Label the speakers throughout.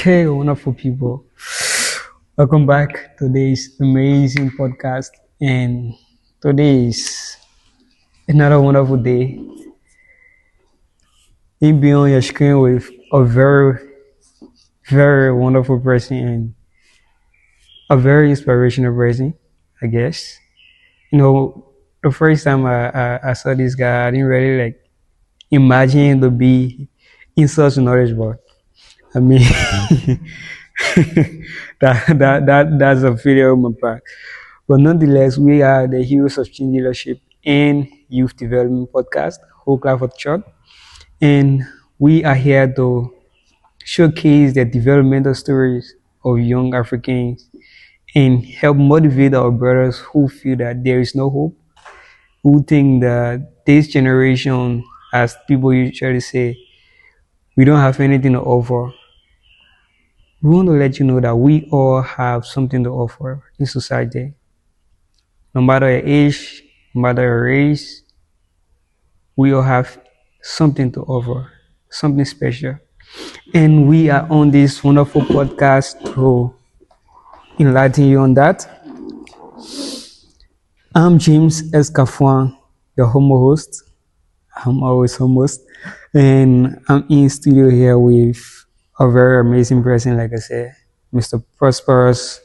Speaker 1: Okay, wonderful people. Welcome back to this amazing podcast. And today is another wonderful day. In beyond your screen with a very, very wonderful person and a very inspirational person, I guess. The first time I saw this guy, I didn't really imagine to be in such knowledgeable. I mean, that's a failure on my part. But nonetheless, we are the Heroes of Change Leadership and Youth Development Podcast, Whole Clifford Church. And we are here to showcase the developmental stories of young Africans and help motivate our brothers who feel that there is no hope, who think that this generation, as people usually say, we don't have anything to offer. We want to let you know that we all have something to offer in society. No matter your age, no matter your race, we all have something to offer, something special. And we are on this wonderful podcast to enlighten you on that. I'm James Escafouan, your homo host. I'm always host. And I'm in studio here with a very amazing person, like I said, Mr. Prosperous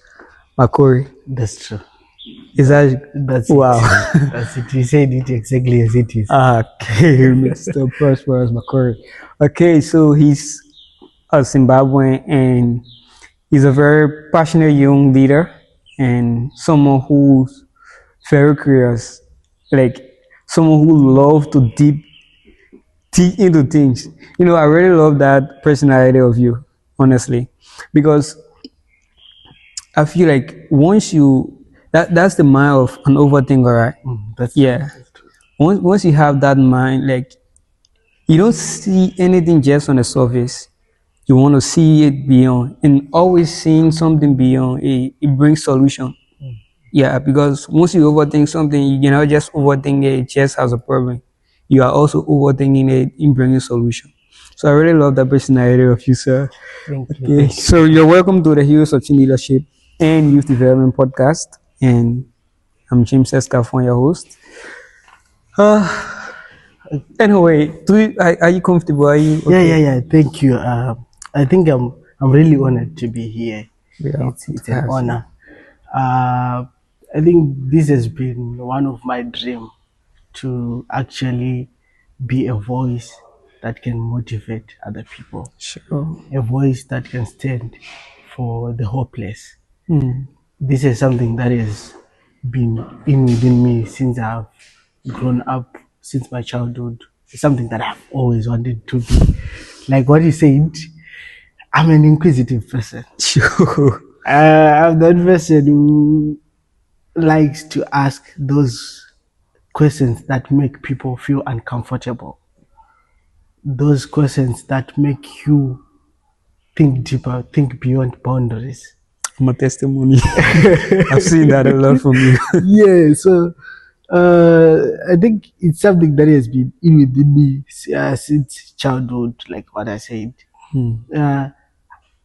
Speaker 1: Makori.
Speaker 2: That's true.
Speaker 1: Is that
Speaker 2: That's
Speaker 1: wow?
Speaker 2: it. That's it. You said it exactly as it is.
Speaker 1: Okay, Mr. Prosperous Makori. Okay, so he's a Zimbabwean and he's a very passionate young leader and someone who's very curious, like someone who loves to deep into things. I really love that personality of you, honestly, because I feel like once that's the mind of an overthinker, right?
Speaker 2: That's
Speaker 1: Yeah.
Speaker 2: That's true.
Speaker 1: Once you have that mind, like you don't see anything just on the surface. You want to see it beyond, and always seeing something beyond. It brings solution. Yeah, because once you overthink something, you cannot just overthink it just as a problem. You are also overthinking it in bringing solution. So I really love that personality of you, sir.
Speaker 2: Thank you.
Speaker 1: Okay, so you're welcome to the Heroes of Change Leadership and Youth Development Podcast, and I'm James Escafon, your host. Anyway, are you comfortable? Are you okay?
Speaker 2: Yeah. Thank you. I think I'm really honored to be here.
Speaker 1: Yeah,
Speaker 2: It's an honor. I think this has been one of my dream to actually be a voice that can motivate other people,
Speaker 1: Sure.
Speaker 2: a voice that can stand for the hopeless.
Speaker 1: Hmm.
Speaker 2: This is something that has been in within me since I've grown up, since my childhood. It's something that I've always wanted to be. Like what you said, I'm an inquisitive person.
Speaker 1: Sure.
Speaker 2: I'm that person who likes to ask those questions that make people feel uncomfortable. Those questions that make you think deeper, think beyond boundaries.
Speaker 1: I'm a testimony. I've seen that a lot from you.
Speaker 2: Yeah, so I think it's something that has been in within me since childhood, like what I said. Uh,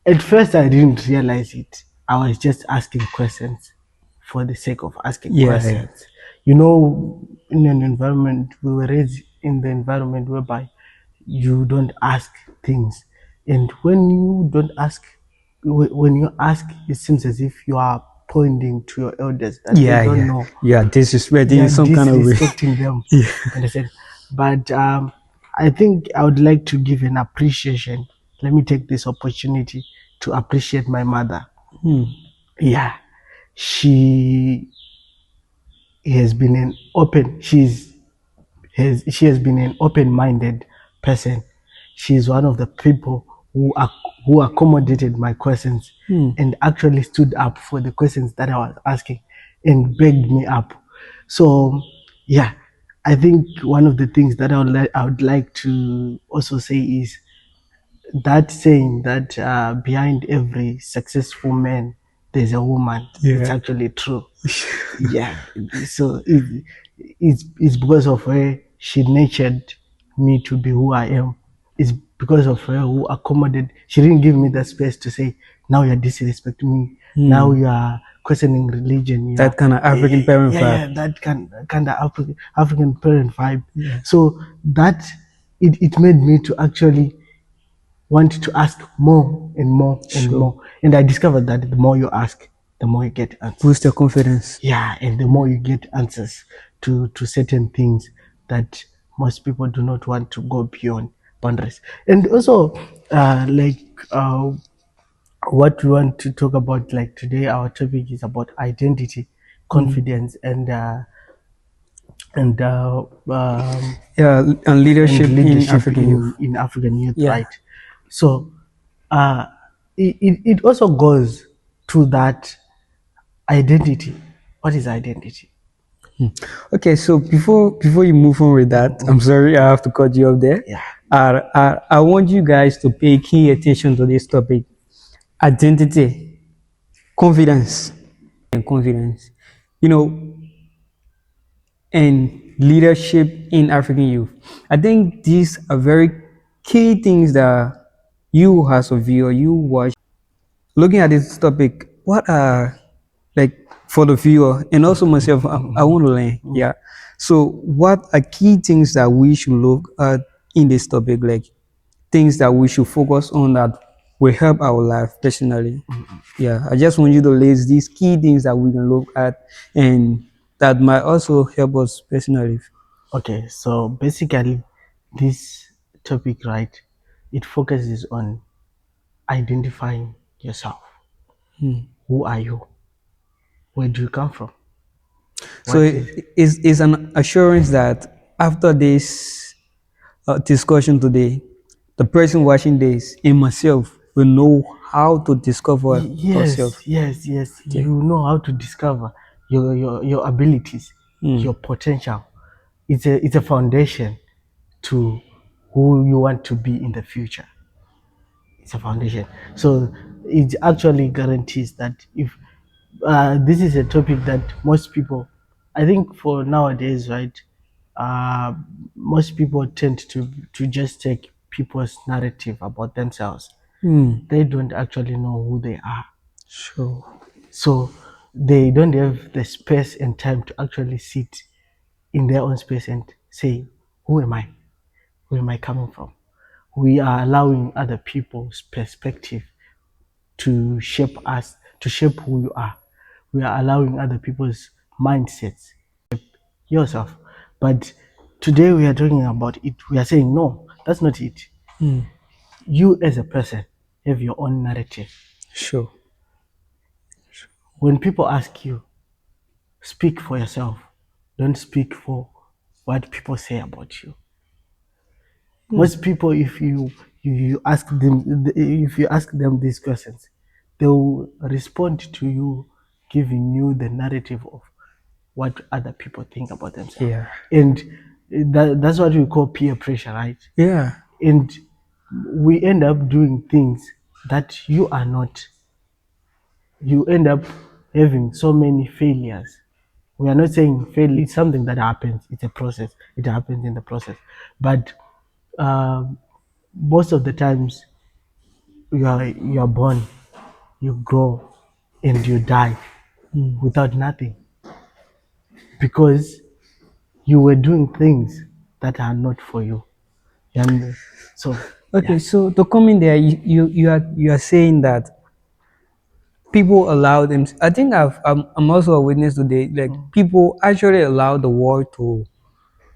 Speaker 2: at first, I didn't realize it. I was just asking questions for the sake of asking
Speaker 1: Yeah.
Speaker 2: questions. You know, in an environment, we were raised in the environment whereby you don't ask things. And when you don't ask, when you ask, it seems as if you are pointing to your elders that
Speaker 1: Yeah,
Speaker 2: they don't
Speaker 1: yeah.
Speaker 2: know.
Speaker 1: Yeah, disrespecting
Speaker 2: They
Speaker 1: in
Speaker 2: are
Speaker 1: some kind of way.
Speaker 2: disrespecting them.
Speaker 1: Yeah.
Speaker 2: Understand? But I think I would like to give an appreciation. Let me take this opportunity to appreciate my mother. Yeah, she has been an open. She has been an open-minded person. She's one of the people who accommodated my questions and actually stood up for the questions that I was asking and begged me up. So yeah, I think one of the things that I would like to also say is that saying that behind every successful man there's a woman. It's
Speaker 1: Yeah.
Speaker 2: actually true. Yeah, so it's because of her she nurtured me to be who I am. It's because of her who accommodated. She didn't give me the space to say, now you're disrespecting me. Now you are questioning religion. You
Speaker 1: That
Speaker 2: are-
Speaker 1: kind of African parent
Speaker 2: yeah,
Speaker 1: vibe.
Speaker 2: that kind of African parent vibe. So that it made me to actually want to ask more and more and
Speaker 1: Sure.
Speaker 2: more. And I discovered that the more you ask, the more you get answers.
Speaker 1: Boost your confidence.
Speaker 2: Yeah, and the more you get answers to certain things that most people do not want to go beyond boundaries. And also, what we want to talk about, like today, our topic is about identity, confidence, and
Speaker 1: Yeah, and leadership,
Speaker 2: and
Speaker 1: in
Speaker 2: leadership
Speaker 1: African youth.
Speaker 2: in African youth,
Speaker 1: Yeah.
Speaker 2: right? So uh, it also goes to that identity. What is identity?
Speaker 1: Okay, so before you move on with that, I'm sorry I have to cut you off there.
Speaker 2: Yeah.
Speaker 1: I want you guys to pay key attention to this topic: identity, confidence, and confidence. You know, and leadership in African youth. I think these are very key things that you as a viewer, you watch, looking at this topic, what are, like, for the viewer and also myself, I want to learn. Yeah. So what are key things that we should look at in this topic, like things that we should focus on that will help our life personally? Yeah, I just want you to list these key things that we can look at and that might also help us personally.
Speaker 2: Okay, so basically, this topic, right, it focuses on identifying yourself. Who are you? Where do you come from?
Speaker 1: So
Speaker 2: What is
Speaker 1: it is an assurance that after this discussion today, the person watching this and myself will know how to discover ourselves.
Speaker 2: yes.
Speaker 1: Okay.
Speaker 2: You know how to discover your abilities, your potential. It's a foundation to who you want to be in the future. It's a foundation. So it actually guarantees that if this is a topic that most people, I think for nowadays, right, uh, most people tend to just take people's narrative about themselves. They don't actually know who they are.
Speaker 1: Sure.
Speaker 2: So they don't have the space and time to actually sit in their own space and say, who am I? Where am I coming from? We are allowing other people's perspective to shape us, to shape who you are. We are allowing other people's mindsets yourself. But today we are talking about it. We are saying, no, that's not it. You as a person have your own narrative.
Speaker 1: Sure.
Speaker 2: When people ask you, speak for yourself. Don't speak for what people say about you. Most people, if you ask them, if you ask them these questions, they will respond to you, giving you the narrative of what other people think about themselves.
Speaker 1: Yeah.
Speaker 2: And that's what we call peer pressure, right?
Speaker 1: Yeah.
Speaker 2: And we end up doing things that you are not. You end up having so many failures. We are not saying fail, it's something that happens, it's a process, it happens in the process. But most of the times you are born, you grow, and you die without nothing because you were doing things that are not for you. And so
Speaker 1: Okay, so to come in there, you are saying that people allow them. I think I'm also a witness today. Like, people actually allow the world to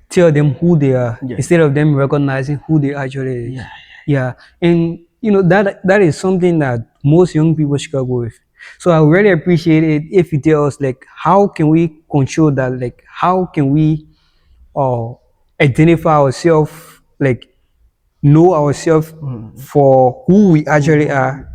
Speaker 1: tell them who they are
Speaker 2: Yes.
Speaker 1: instead of them recognizing who they actually is.
Speaker 2: Yeah,
Speaker 1: Yeah. And that is something that most young people struggle with. So I really appreciate it if you tell us, like, how can we control that? Like, how can we uh identify ourselves, like, know ourselves for who we actually are,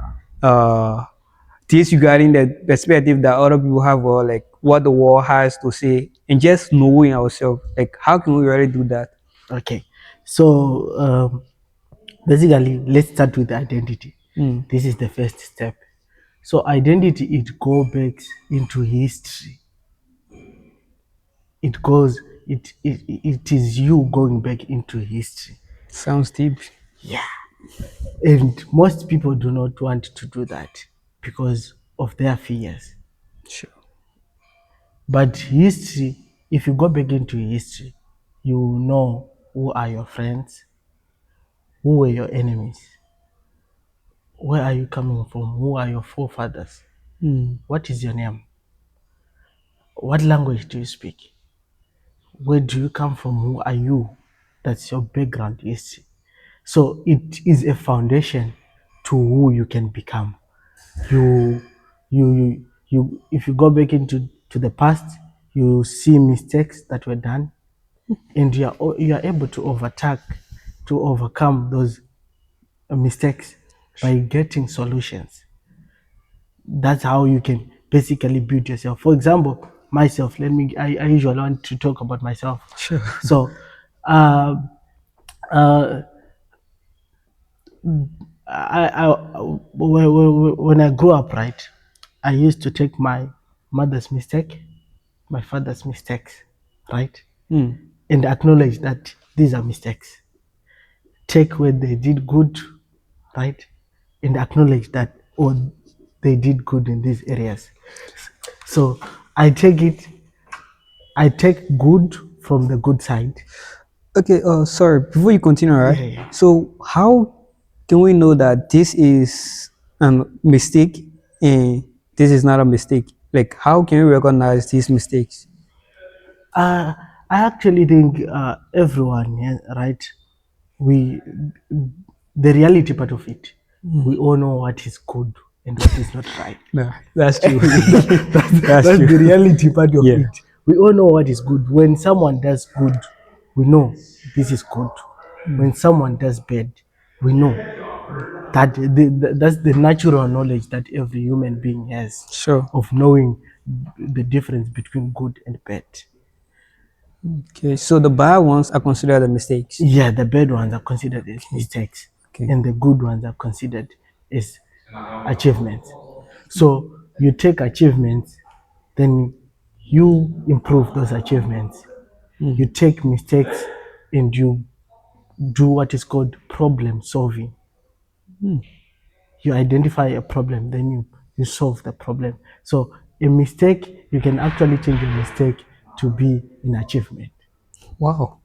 Speaker 1: disregarding the perspective that other people have, or like what the world has to say, and just knowing ourselves. Like, how can we really do that?
Speaker 2: okay. So basically, let's start with identity. This is the first step. So identity, it goes back into history. It is you going back into history.
Speaker 1: Sounds deep.
Speaker 2: Yeah. And most people do not want to do that because of their fears.
Speaker 1: Sure.
Speaker 2: But history, if you go back into history, you know who are your friends, who were your enemies, where are you coming from, who are your forefathers, what is your name, what language do you speak, where do you come from, who are you. That's your background history. So it is a foundation to who you can become. You if you go back into the past, you see mistakes that were done, and you are able to overcome those mistakes by getting solutions. That's how you can basically build yourself. For example, myself, I usually want to talk about myself.
Speaker 1: Sure.
Speaker 2: So uh, uh, when I grew up, right, I used to take my mother's mistake, my father's mistakes, right, and acknowledge that these are mistakes. Take where they did good, right, and acknowledge that, oh, they did good in these areas. So I take it, I take good from the good side.
Speaker 1: Okay, sorry, before you continue, right?
Speaker 2: Yeah, yeah.
Speaker 1: So how can we know that this is a mistake and this is not a mistake? Like, how can we recognize these mistakes?
Speaker 2: Uh, I actually think everyone, yeah, right, we the reality part of it, we all know what is good and what is not right.
Speaker 1: No, that's true.
Speaker 2: That's
Speaker 1: That's
Speaker 2: the
Speaker 1: true.
Speaker 2: reality part of
Speaker 1: Yeah.
Speaker 2: it. We all know what is good. When someone does good, we know this is good. When someone does bad, we know that that's the natural knowledge that every human being has
Speaker 1: Sure.
Speaker 2: of knowing the difference between good and bad.
Speaker 1: Okay, so the bad ones are considered the mistakes.
Speaker 2: Yeah, the bad ones are considered as
Speaker 1: Okay.
Speaker 2: mistakes,
Speaker 1: Okay.
Speaker 2: and the good ones are considered as achievements. So you take achievements, then you improve those achievements. You take mistakes and you do what is called problem solving. You identify a problem, then you solve the problem. So a mistake, you can actually change a mistake to be an achievement.
Speaker 1: Wow.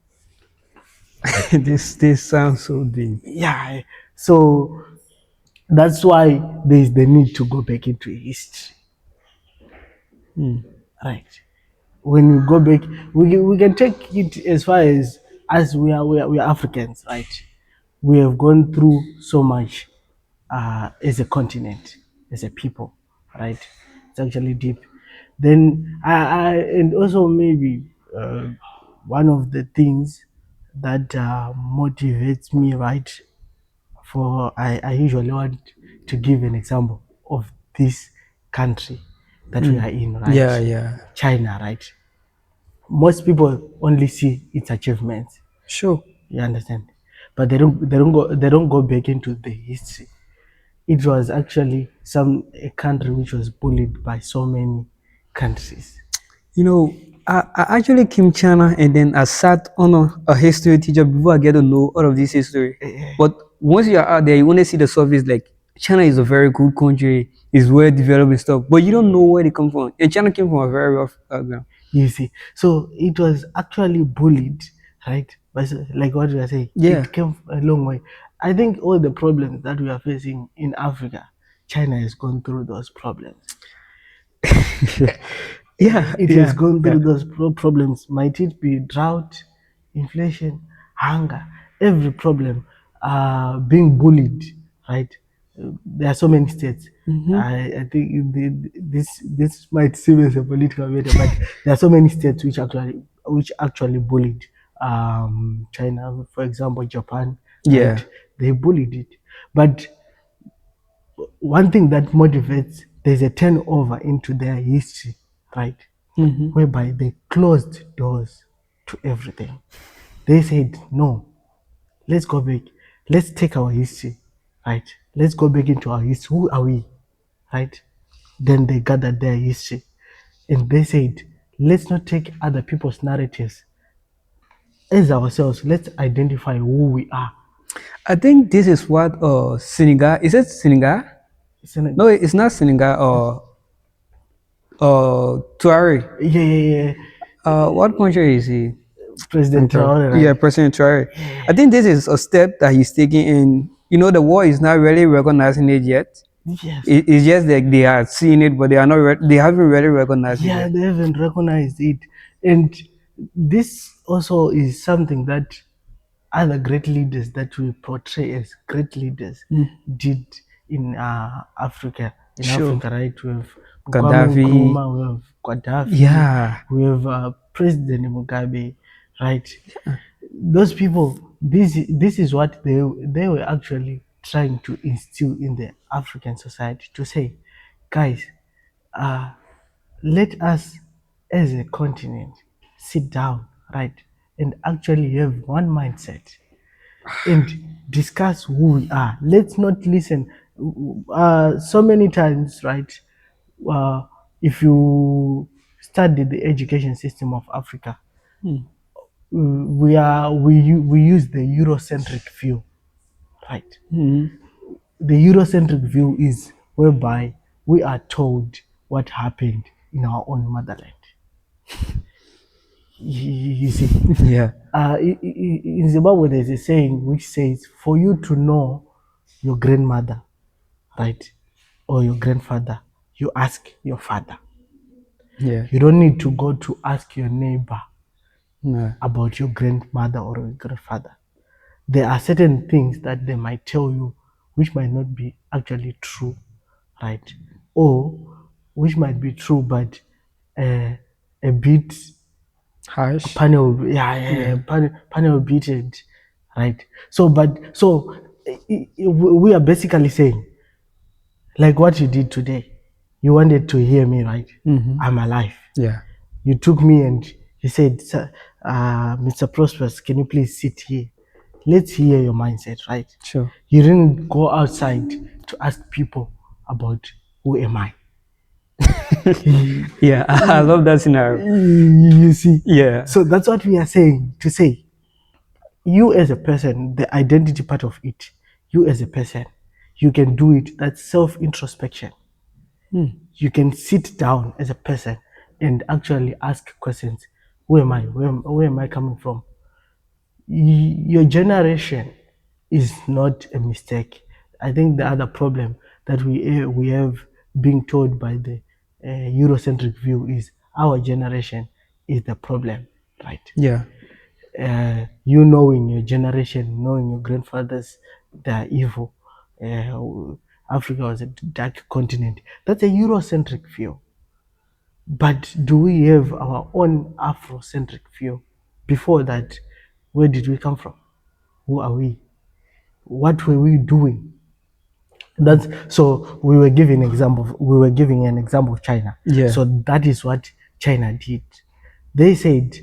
Speaker 1: This sounds so deep.
Speaker 2: Yeah. So that's why there is the need to go back into history. Right. When you go back, we can take it as far as we are Africans, right? We have gone through so much as a continent, as a people, right? It's actually deep. Then and also maybe one of the things that motivates me, right? I usually want to give an example of this country that we are in, right?
Speaker 1: Yeah, yeah.
Speaker 2: China, right? Most people only see its achievements.
Speaker 1: Sure.
Speaker 2: You understand? But they don't go back into the history. It was actually a country which was bullied by so many countries.
Speaker 1: You know, I actually came China and then I sat on a history teacher before I get to know all of this history. But once you're out there, you want to see the surface like China is a very good country, is well developed and stuff, but you don't know where they come from. And China came from a very rough background.
Speaker 2: You see, so it was actually bullied, right? But like what we are saying,
Speaker 1: Yeah.
Speaker 2: it came a long way. I think all the problems that we are facing in Africa, China has gone through those problems.
Speaker 1: Yeah,
Speaker 2: It
Speaker 1: yeah,
Speaker 2: has gone
Speaker 1: yeah.
Speaker 2: through those problems. Might it be drought, inflation, hunger, every problem, being bullied, right? There are so many states. I think this might seem as a political matter, but there are so many states which actually bullied China. For example, Japan,
Speaker 1: Yeah.
Speaker 2: right? They bullied it. But one thing that motivates, there's a turnover into their history, right? Whereby they closed doors to everything. They said, no, let's go back. Let's take our history, right? Let's go back into our history. Who are we, right? Then they gathered their history and they said, let's not take other people's narratives as ourselves. Let's identify who we are.
Speaker 1: I think this is what Senegal is it Senegal?
Speaker 2: Isn't it?
Speaker 1: No, it's not Senegal or Tuareg.
Speaker 2: Yeah, yeah, yeah.
Speaker 1: What country is he?
Speaker 2: President Traore,
Speaker 1: Yeah,
Speaker 2: right?
Speaker 1: President Traore. I think this is a step that he's taking in. The war is not really recognizing it yet.
Speaker 2: Yes.
Speaker 1: It's just like they are seeing it, but they are not. They haven't really recognized it
Speaker 2: Yeah,
Speaker 1: yet.
Speaker 2: they haven't recognized it. And this also is something that other great leaders that we portray as great leaders did in Africa. In
Speaker 1: Sure.
Speaker 2: Africa, right? We have Kwame
Speaker 1: Gaddafi.
Speaker 2: Nkrumah, we have Gaddafi,
Speaker 1: Yeah.
Speaker 2: we have President Mugabe, right? Those people, this is what they were actually trying to instill in the African society to say, guys, let us as a continent sit down, right, and actually have one mindset and discuss who we are. Let's not listen. So many times, right? Uh, if you study the education system of Africa, we use the Eurocentric view, right? The Eurocentric view is whereby we are told what happened in our own motherland. You see,
Speaker 1: Yeah.
Speaker 2: in Zimbabwe, there's a saying which says, for you to know your grandmother, right, or your grandfather, you ask your father.
Speaker 1: Yeah.
Speaker 2: You don't need to go to ask your neighbor
Speaker 1: No.
Speaker 2: about your grandmother or your grandfather. There are certain things that they might tell you which might not be actually true, right? Or which might be true, but a bit
Speaker 1: Harsh.
Speaker 2: panel beaten, right? So we are basically saying, like what you did today, you wanted to hear me, right? I'm alive.
Speaker 1: Yeah.
Speaker 2: You took me and you said, Mr. Prosperous, can you please sit here? Let's hear your mindset, right?
Speaker 1: Sure.
Speaker 2: You didn't go outside to ask people about who am I.
Speaker 1: Yeah, I love that scenario.
Speaker 2: You see?
Speaker 1: Yeah.
Speaker 2: So that's what we are saying, to say, you as a person, the identity part of it, you as a person, you can do it. That's self-introspection. You can sit down as a person and actually ask questions. Who am I? Where am I coming from? Your generation is not a mistake. I think the other problem that we have being told by the Eurocentric view is our generation is the problem, right?
Speaker 1: Yeah.
Speaker 2: You knowing your generation, knowing your grandfathers, they're evil. Africa was a dark continent. That's a Eurocentric view. But do we have our own Afrocentric view? Before that, where did we come from? Who are we? What were we doing? That's so we were giving an example of China.
Speaker 1: Yeah.
Speaker 2: So that is what China did. They said,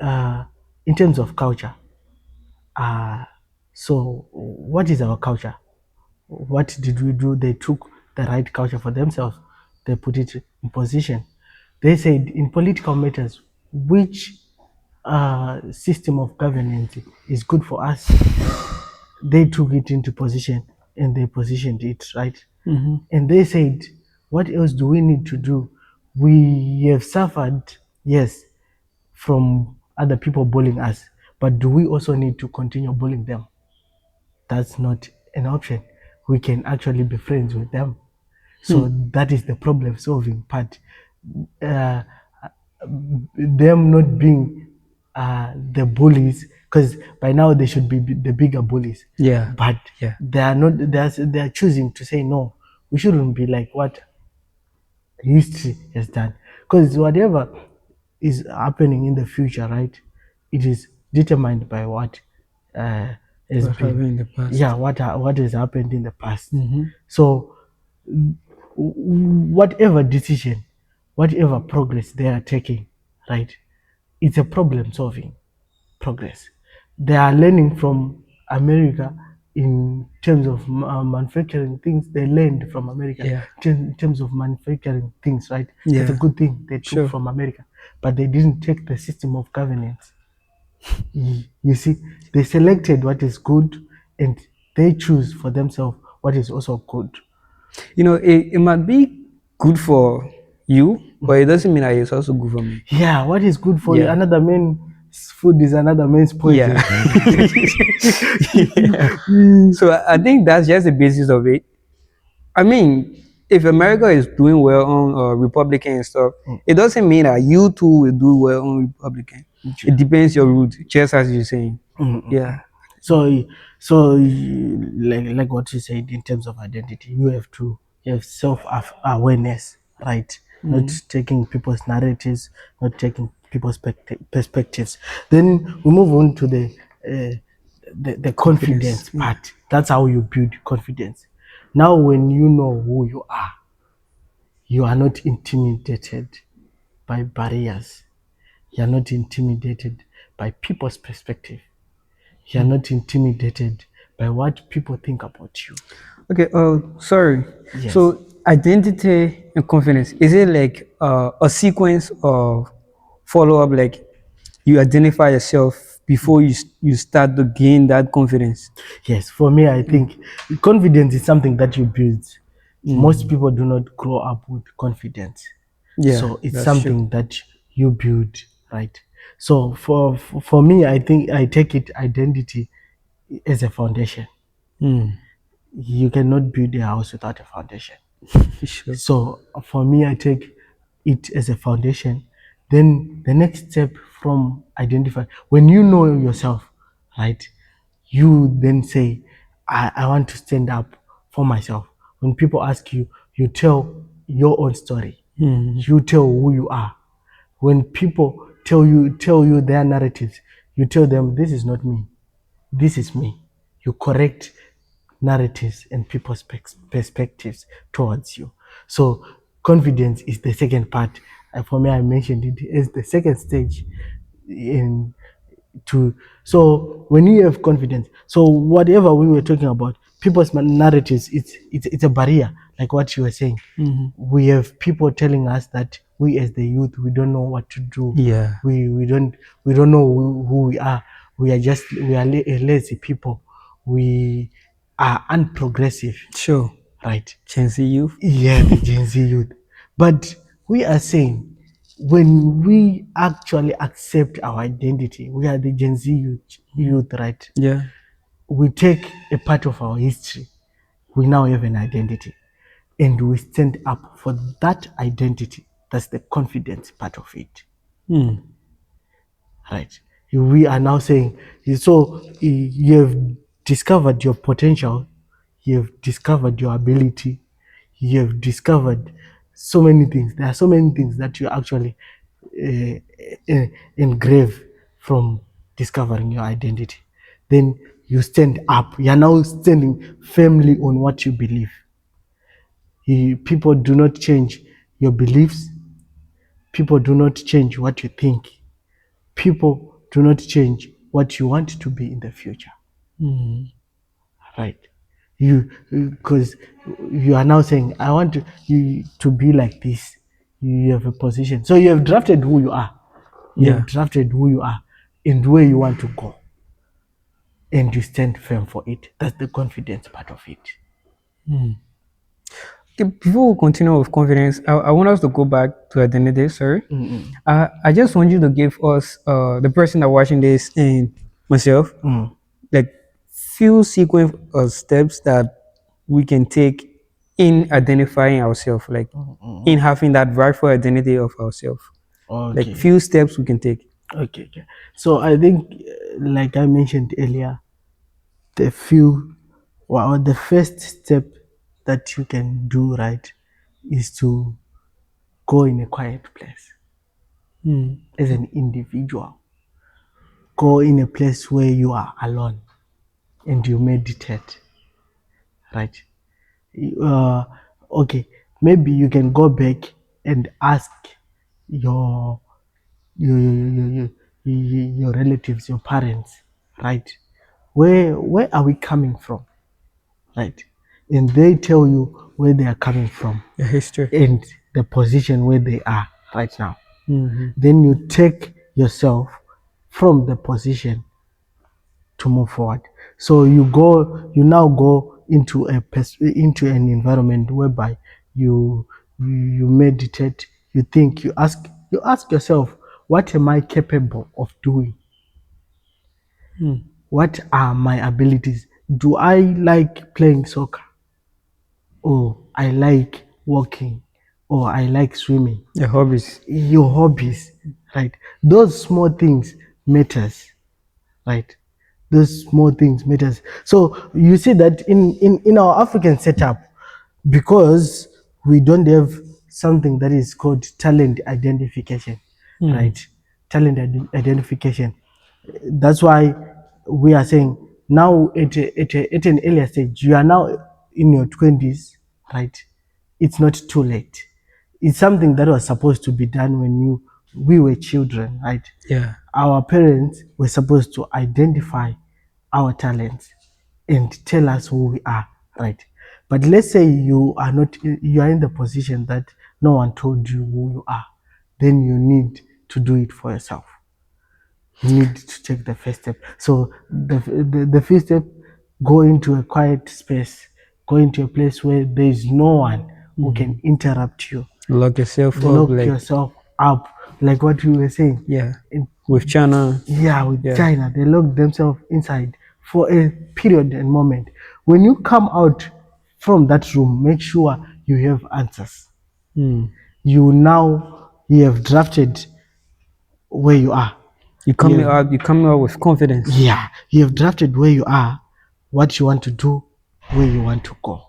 Speaker 2: in terms of culture, so what is our culture? What did we do? They took the right culture for themselves. They put it in position. They said in political matters, which system of governance is good for us. They took it into position and they positioned it, right? And they said, what else do we need to do? We have suffered, yes, from other people bullying us, but do we also need to continue bullying them? That's not an option. We can actually be friends with them. So that is the problem solving part. Uh, them not being the bullies, because by now they should be the bigger bullies.
Speaker 1: Yeah.
Speaker 2: But
Speaker 1: Yeah.
Speaker 2: they are not. They are choosing to say no. We shouldn't be like what history has done, because whatever is happening in the future, right? It is determined by what has
Speaker 1: What happened in the past?
Speaker 2: yeah, what has happened in the past. So whatever decision, whatever progress they are taking, right, it's a problem solving progress. They are learning from America in terms of manufacturing things. They learned from America
Speaker 1: Yeah.
Speaker 2: in terms of manufacturing things, right?
Speaker 1: Yeah.
Speaker 2: It's a good thing they took
Speaker 1: Sure.
Speaker 2: from America, but they didn't take the system of governance. You see, they selected what is good and they choose for themselves what is also good.
Speaker 1: It might be good for you, but it doesn't mean that it's also good for me.
Speaker 2: Yeah, what is good for you?
Speaker 1: Yeah.
Speaker 2: Another man's food is another man's poison.
Speaker 1: Yeah. Yeah. So I think that's just the basis of it. I mean, if America is doing well on Republican and stuff, it doesn't mean that you too will do well on Republican. It depends your route, just as you're saying. Yeah.
Speaker 2: Like what you said in terms of identity, you have self awareness, right? Not taking people's narratives, not taking people's perspectives. Then we move on to the confidence part. That's how you build confidence. Now, when you know who you are not intimidated by barriers. You are not intimidated by people's perspective. You are not intimidated by what people think about you.
Speaker 1: Okay. Sorry.
Speaker 2: Yes.
Speaker 1: So identity and confidence, is it like a sequence of follow up? Like you identify yourself before you start to gain that confidence.
Speaker 2: Yes, for me, I think confidence is something that you build. Most people do not grow up with confidence.
Speaker 1: Yeah,
Speaker 2: So it's
Speaker 1: that's
Speaker 2: something that you build, right? So for me, I think I take it identity as a foundation. You cannot build a house without a foundation.
Speaker 1: Sure.
Speaker 2: So for me, I take it as a foundation. Then the next step from identify, when you know yourself, right, you then say, I want to stand up for myself. When people ask you, you tell your own story. You tell who you are. When people tell you their narratives, you tell them, this is not me. This is me. You correct narratives and people's perspectives towards you. So confidence is the second part. For me, I mentioned it as the second stage in so when you have confidence, so whatever we were talking about, people's narratives, it's a barrier, like what you were saying. We have people telling us that we as the youth, we don't know what to do.
Speaker 1: Yeah.
Speaker 2: We don't know who we are. We are lazy people. We are unprogressive.
Speaker 1: Sure.
Speaker 2: Right.
Speaker 1: Gen Z youth.
Speaker 2: Yeah, the Gen Z youth. But we are saying, when we actually accept our identity, we are the Gen Z youth, right?
Speaker 1: Yeah.
Speaker 2: We take a part of our history. We now have an identity. And we stand up for that identity. That's the confidence part of it. Right. We are now saying, so you have discovered your potential, you have discovered your ability, you have discovered so many things. There are so many things that you actually engrave from discovering your identity. Then you stand up. You are now standing firmly on what you believe. People do not change your beliefs. People do not change what you think. People do not change what you want to be in the future. Right. Because you are now saying, I want you to be like this. You have a position. So you have drafted who you are. You have drafted who you are and where you want to go. And you stand firm for it. That's the confidence part of it.
Speaker 1: Okay, before we continue with confidence, I want us to go back to identity, sorry. I just want you to give us, the person that watching this and myself, like few sequence of steps that we can take in identifying ourselves, like in having that rightful identity of ourselves.
Speaker 2: Okay.
Speaker 1: Like few steps we can take.
Speaker 2: Okay. So I think, like I mentioned earlier, the first step that you can do, right, is to go in a quiet place as an individual. Go in a place where you are alone and you meditate, right? Okay, maybe you can go back and ask your your relatives, your parents, right? Where are we coming from, right? And they tell you where they are coming from
Speaker 1: The history.
Speaker 2: and the position where they are right now. Then you take yourself from the position to move forward. So you now go into into an environment whereby you meditate, you think, you ask yourself, what am I capable of doing? What are my abilities? Do I like playing soccer? Or I like walking? Or I like swimming?
Speaker 1: Your hobbies.
Speaker 2: Your hobbies, right? Those small things matters, right? Those small things matters. So you see that in our African setup, because we don't have something that is called talent identification, right? Talent identification. That's why we are saying now at an earlier stage, you are now in your 20s, right? It's not too late. It's something that was supposed to be done when we were children, right?
Speaker 1: Yeah.
Speaker 2: Our parents were supposed to identify our talents and tell us who we are, right? But let's say you are in the position that no one told you who you are, then you need to do it for yourself. You need to take the first step. So the first step, go into a quiet space, go into a place where there is no one who can interrupt you.
Speaker 1: Lock yourself up.
Speaker 2: Lock yourself up, like what you were saying.
Speaker 1: Yeah. With China.
Speaker 2: Yeah, with China, they lock themselves inside for a period and moment. When you come out from that room, make sure you have answers. You have drafted where you are.
Speaker 1: You coming out with confidence.
Speaker 2: Yeah, you have drafted where you are, what you want to do, where you want to go.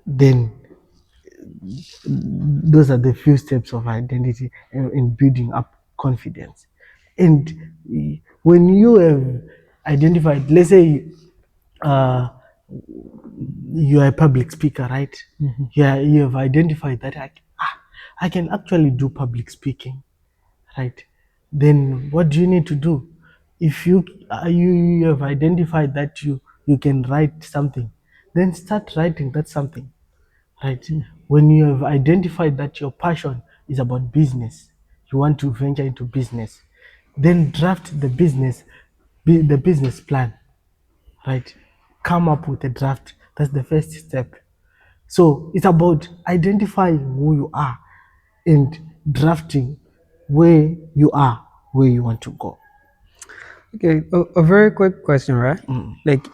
Speaker 2: Then those are the few steps of identity in building up confidence. And when you have identified, let's say you are a public speaker, right? Yeah, you have identified that I can actually do public speaking, right? Then what do you need to do? If you have identified that you can write something, then start writing that something, right? When you have identified that your passion is about business, you want to venture into business, then draft the business plan, right? Come up with a draft. That's the first step. So it's about identifying who you are and drafting where you are, where you want to go.
Speaker 1: Okay, a very quick question, right? Like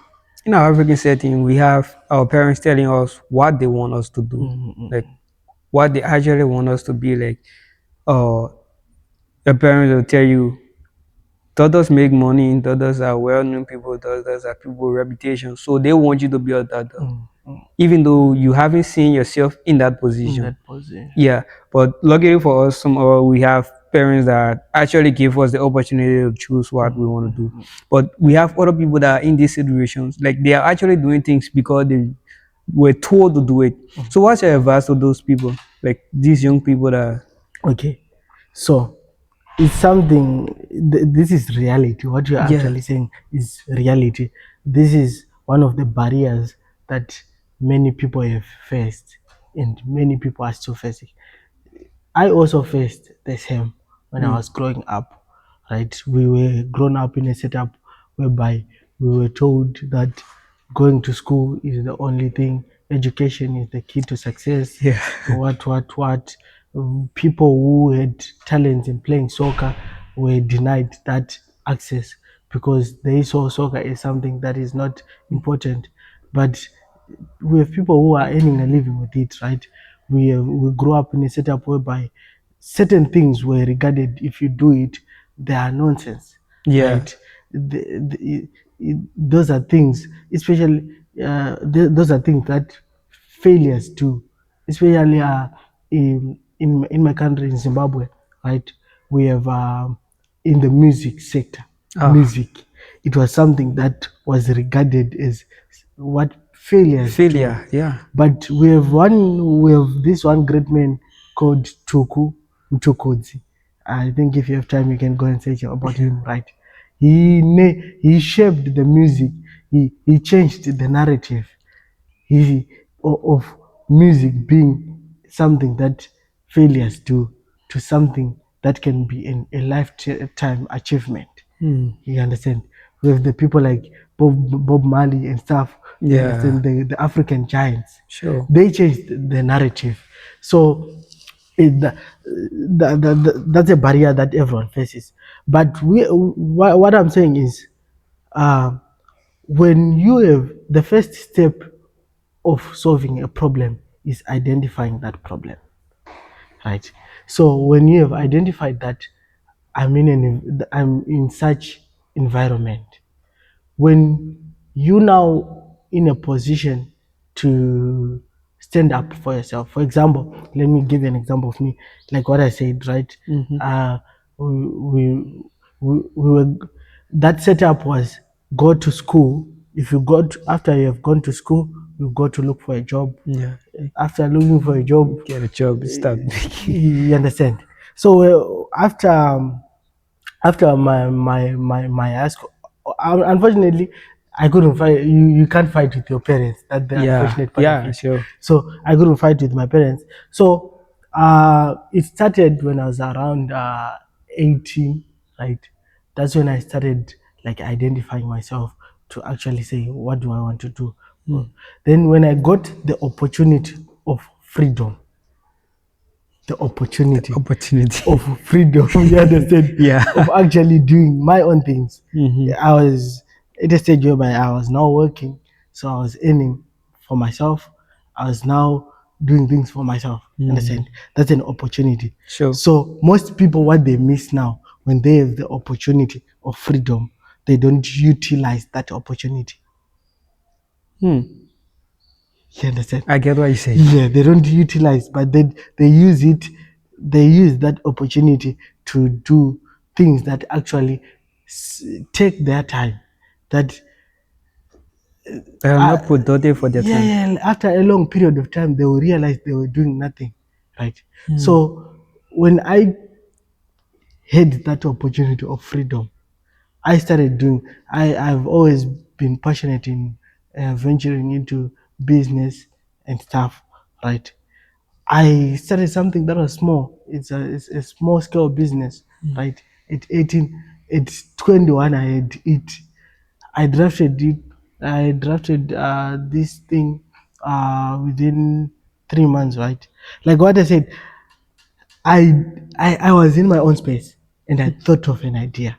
Speaker 1: in our African setting, we have our parents telling us what they want us to do, like what they actually want us to be. Like, your parents will tell you, daughters make money, daughters are well-known people, daughters are people with reputation, so they want you to be a daughter, even though you haven't seen yourself in that position. Yeah, but luckily for us, we have parents that actually give us the opportunity to choose what we want to do. But we have other people that are in these situations, like they are actually doing things because they were told to do it. So what's your advice to those people, like these young people that?
Speaker 2: Okay, so it's something. This is reality. What you're actually saying is reality. This is one of the barriers that many people have faced, and many people are still facing. I also faced the same when I was growing up, right? We were grown up in a setup whereby we were told that going to school is the only thing, education is the key to success.
Speaker 1: Yeah.
Speaker 2: What. People who had talents in playing soccer were denied that access because they saw soccer as something that is not important. But we have people who are earning a living with it, right? We grow up in a setup whereby certain things were regarded, if you do it, they are nonsense.
Speaker 1: Yeah.
Speaker 2: Right? Those are things, especially those are things that failures do, especially in my country, in Zimbabwe, right? We have in the music sector, music. It was something that was regarded as what failures do.
Speaker 1: Failure, yeah.
Speaker 2: But we have this one great man called Tuku Mtukodzi. I think if you have time, you can go and search about him, right? He shaped the music. He changed the narrative of music being something that failures do to something that can be a lifetime achievement. You understand? with the people like Bob Marley and stuff. You
Speaker 1: Yeah.
Speaker 2: understand, the African giants.
Speaker 1: Sure.
Speaker 2: They changed the narrative. So that's a barrier that everyone faces. But what I'm saying is, uh, when you have the first step of solving a problem is identifying that problem, right? So when you have identified that I'm in such environment, when you now in a position to stand up for yourself. For example, let me give you an example of me, like what I said, right? We were, that setup was go to school. If you after you have gone to school, you go to look for a job.
Speaker 1: Yeah.
Speaker 2: After looking for a job,
Speaker 1: Get a job, start making.
Speaker 2: you understand. So after my high school, unfortunately, I couldn't fight. You can't fight with your parents. That's the
Speaker 1: Yeah.
Speaker 2: unfortunate part of
Speaker 1: Yeah.
Speaker 2: it.
Speaker 1: Sure.
Speaker 2: So I couldn't fight with my parents. So it started when I was around 18, right? That's when I started like identifying myself to actually say, what do I want to do? Then when I got the opportunity of freedom, the opportunity
Speaker 1: Opportunity.
Speaker 2: of freedom, you understand?
Speaker 1: Yeah.
Speaker 2: Of actually doing my own things.
Speaker 1: Mhm.
Speaker 2: I was at a stage whereby I was now working, so I was earning for myself. I was now doing things for myself. Understand? That's an opportunity.
Speaker 1: Sure.
Speaker 2: So most people, what they miss now when they have the opportunity of freedom, they don't utilize that opportunity.
Speaker 1: Hmm.
Speaker 2: You understand?
Speaker 1: I get what you say.
Speaker 2: Yeah, they don't utilize, but they use it. They use that opportunity to do things that actually take their time. That
Speaker 1: They are not productive for their time.
Speaker 2: yeah, after a long period of time, they will realize they were doing nothing, right? So when I had that opportunity of freedom, I started doing. I've always been passionate in venturing into business and stuff, right? I started something that was small. It's a small scale business, right? At 18, at 21, I had it. I drafted it. I drafted this thing within 3 months, right? Like what I said, I was in my own space and I thought of an idea.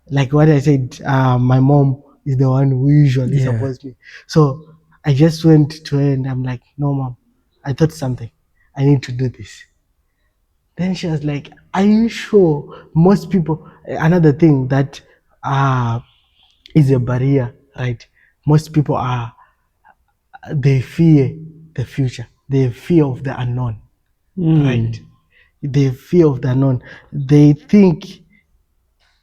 Speaker 2: Like what I said, my mom is the one who usually
Speaker 1: Yeah.
Speaker 2: supports me. So I just went to her and I'm like, no, mom, I thought something. I need to do this. Then she was like, are you sure? Most people, another thing that uh, is a barrier, right? Most people they fear the future. They fear of the unknown, right? They fear of the unknown. They think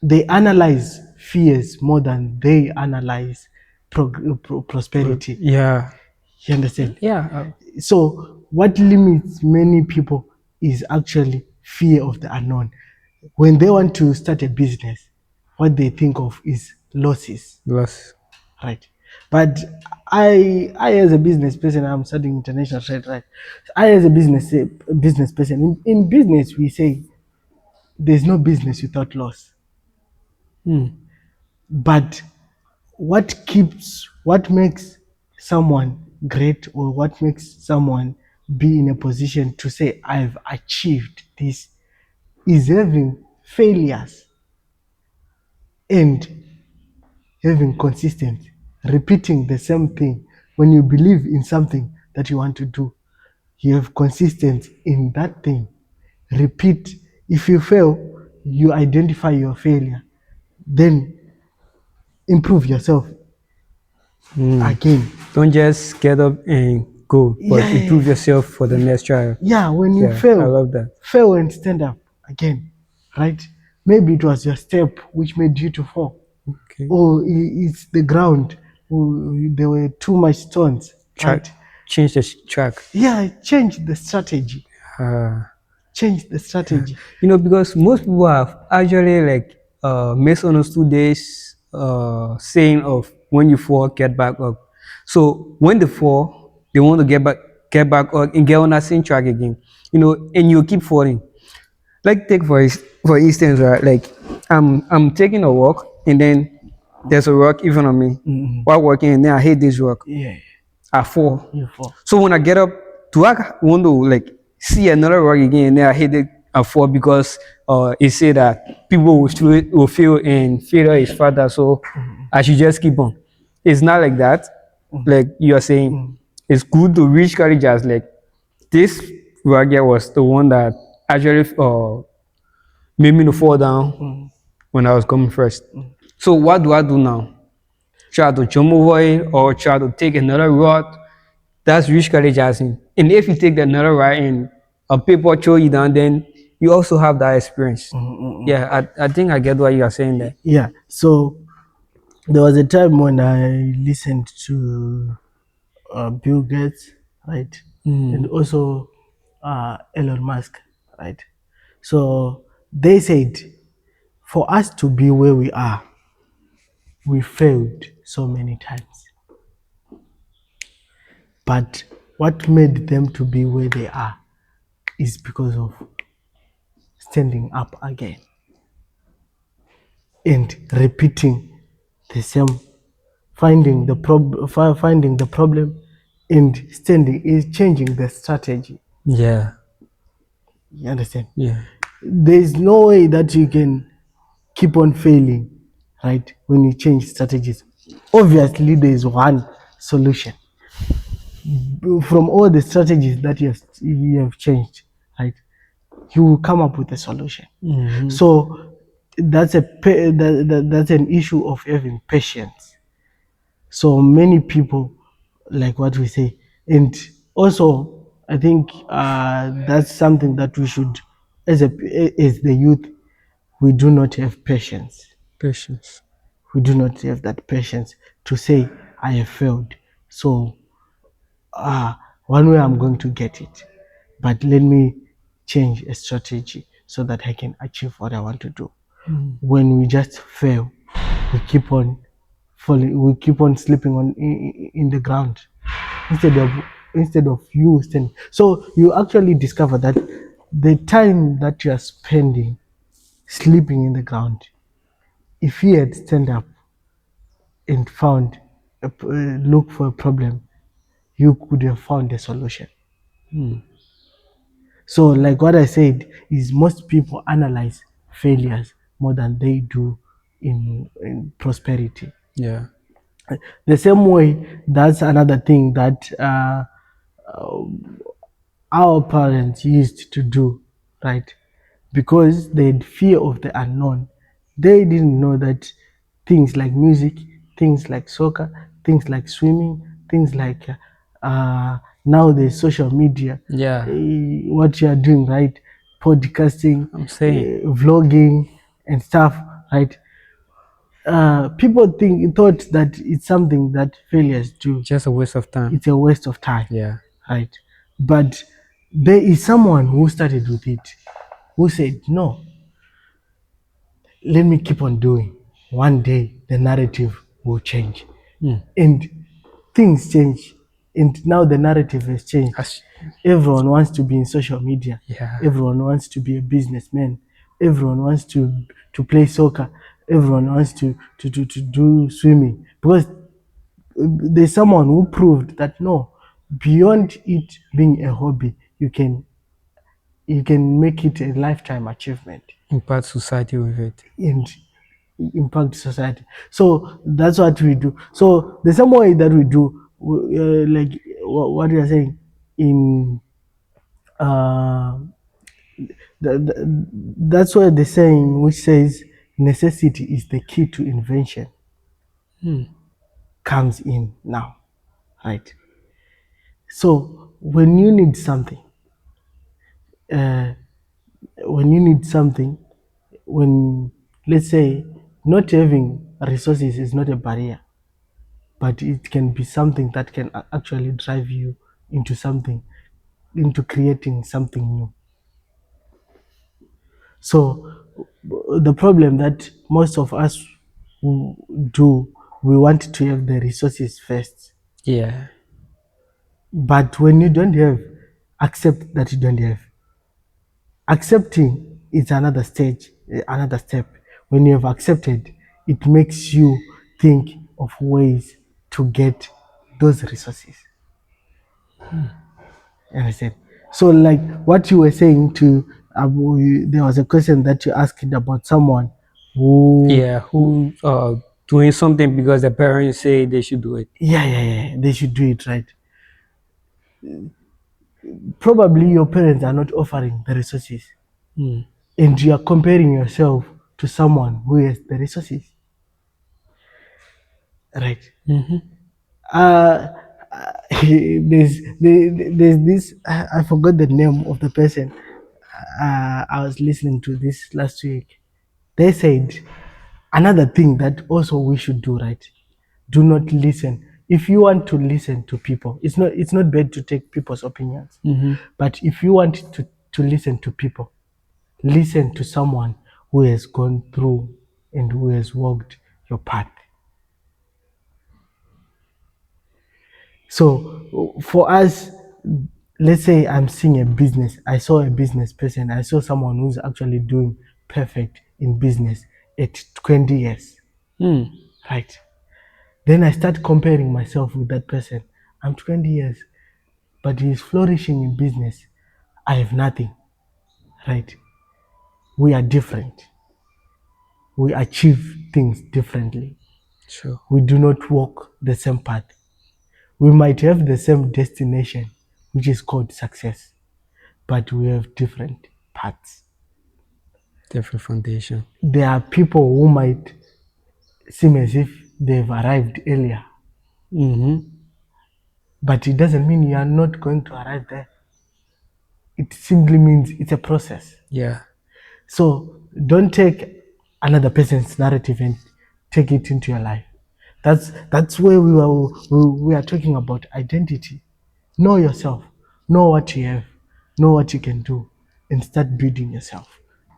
Speaker 2: they analyze fears more than they analyze prosperity.
Speaker 1: Yeah.
Speaker 2: You understand?
Speaker 1: Yeah.
Speaker 2: So what limits many people is actually fear of the unknown. When they want to start a business, what they think of is losses,
Speaker 1: Loss.
Speaker 2: right? But I as a business person, I'm studying international trade, right? I as a business person, in business we say there's no business without loss. But what makes someone great, or what makes someone be in a position to say I've achieved this, is having failures and having consistent, repeating the same thing. When you believe in something that you want to do, you have consistent in that thing. Repeat. If you fail, you identify your failure, then improve yourself again.
Speaker 1: Don't just get up and go, but
Speaker 2: Yeah,
Speaker 1: improve yourself for the next trial.
Speaker 2: yeah. When you
Speaker 1: Yeah, I love that.
Speaker 2: fail and stand up again, right? Maybe it was your step which made you to fall,
Speaker 1: Okay.
Speaker 2: or it's the ground. There were too much stones, right?
Speaker 1: Change the track.
Speaker 2: Yeah, change the strategy.
Speaker 1: Uh,
Speaker 2: Change the strategy.
Speaker 1: because most people have actually like misunderstood this saying of when you fall, get back up. So when they fall, they want to get back up and get on that same track again. And you keep falling. Like take for instance, right? Like I'm taking a walk and then there's a rock in front of me while working, and then I hit this rock.
Speaker 2: Yeah.
Speaker 1: I fall.
Speaker 2: You fall.
Speaker 1: So when I get up, do I want to like see another rock again, and then I hit it and fall because it said that people will fail and failure is fatal. So I should just keep on. It's not like that. Like you are saying, it's good to reach courage as like this rock here was the one that actually made me to fall down when I was coming first. So what do I do now? Try to jump over it or try to take another route? That's reach courage as in. And if you take another route and a people throw you down, then you also have that experience. Yeah, I think I get what you are saying there.
Speaker 2: Yeah. So there was a time when I listened to Bill Gates, right, and also Elon Musk, right. So they said, for us to be where we are, we failed so many times. But what made them to be where they are is because of standing up again and repeating the same, finding the problem and standing is changing the strategy.
Speaker 1: Yeah,
Speaker 2: You understand?
Speaker 1: yeah,
Speaker 2: There's no way that you can keep on failing, right, when you change strategies. Obviously, there is one solution from all the strategies that you have changed, right? You will come up with a solution. So that's that's an issue of having patience. So many people, like what we say, and also I think that's something that we should, as the youth, we do not have patience.
Speaker 1: patience.
Speaker 2: We do not have that patience to say I have failed. So one way I'm going to get it, but let me change a strategy so that I can achieve what I want to do. When we just fail, we keep on falling, we keep on sleeping on in the ground instead of you standing. So you actually discover that the time that you are spending sleeping in the ground, if you had stand up and found look for a problem, you could have found a solution. So like what I said is most people analyze failures more than they do in prosperity.
Speaker 1: Yeah,
Speaker 2: The same way, that's another thing that our parents used to do, right? Because they had fear of the unknown. They didn't know that things like music, things like soccer, things like swimming, things like now there's social media.
Speaker 1: yeah.
Speaker 2: What you are doing, right? Podcasting,
Speaker 1: I'm saying
Speaker 2: vlogging, and stuff, right? People thought that it's something that failures do.
Speaker 1: just a waste of time.
Speaker 2: It's a waste of time,
Speaker 1: Yeah,
Speaker 2: right? But there is someone who started with it, who said, no, let me keep on doing. One day the narrative will change. And things change. And now the narrative has changed. Everyone wants to be in social media.
Speaker 1: Yeah.
Speaker 2: Everyone wants to be a businessman. Everyone wants to play soccer. Everyone wants to do swimming. Because there's someone who proved that no, beyond it being a hobby, you can make it a lifetime achievement
Speaker 1: impact society with it.
Speaker 2: and impact society. So that's what we do. So the same way that we do, like what you are saying in that's why the saying which says necessity is the key to invention comes in now, right? So when you need something, uh, when you need something, when let's say not having resources is not a barrier, but it can be something that can actually drive you into something, into creating something new. So the problem that most of us do, we want to have the resources first,
Speaker 1: Yeah,
Speaker 2: but when you don't have, accept that you don't have. Accepting is another stage, another step. When you have accepted, it makes you think of ways to get those resources. You understand? So, like what you were saying to, there was a question that you asked about someone who,
Speaker 1: Yeah, who doing something because the parents say they should do it.
Speaker 2: yeah, they should do it, right? Probably your parents are not offering the resources, and you are comparing yourself to someone who has the resources, right? uh, there's this, I forgot the name of the person. I was listening to this last week. They said another thing that also we should do, right? Do not listen. If you want to listen to people, it's not bad to take people's opinions. But if you want to listen to people, listen to someone who has gone through and who has walked your path. So for us, let's say I'm seeing a business, I saw a business person, I saw someone who's actually doing perfect in business at 20 years, right? Then I start comparing myself with that person. I'm 20 years, but he's flourishing in business. I have nothing, right? We are different. We achieve things differently.
Speaker 1: Sure.
Speaker 2: We do not walk the same path. We might have the same destination, which is called success, but we have different paths.
Speaker 1: Different foundation.
Speaker 2: There are people who might seem as if they've arrived earlier, but it doesn't mean you are not going to arrive there. It simply means it's a process.
Speaker 1: Yeah.
Speaker 2: So don't take another person's narrative and take it into your life. That's where we are talking about identity. Know yourself. Know what you have. Know what you can do, and start building yourself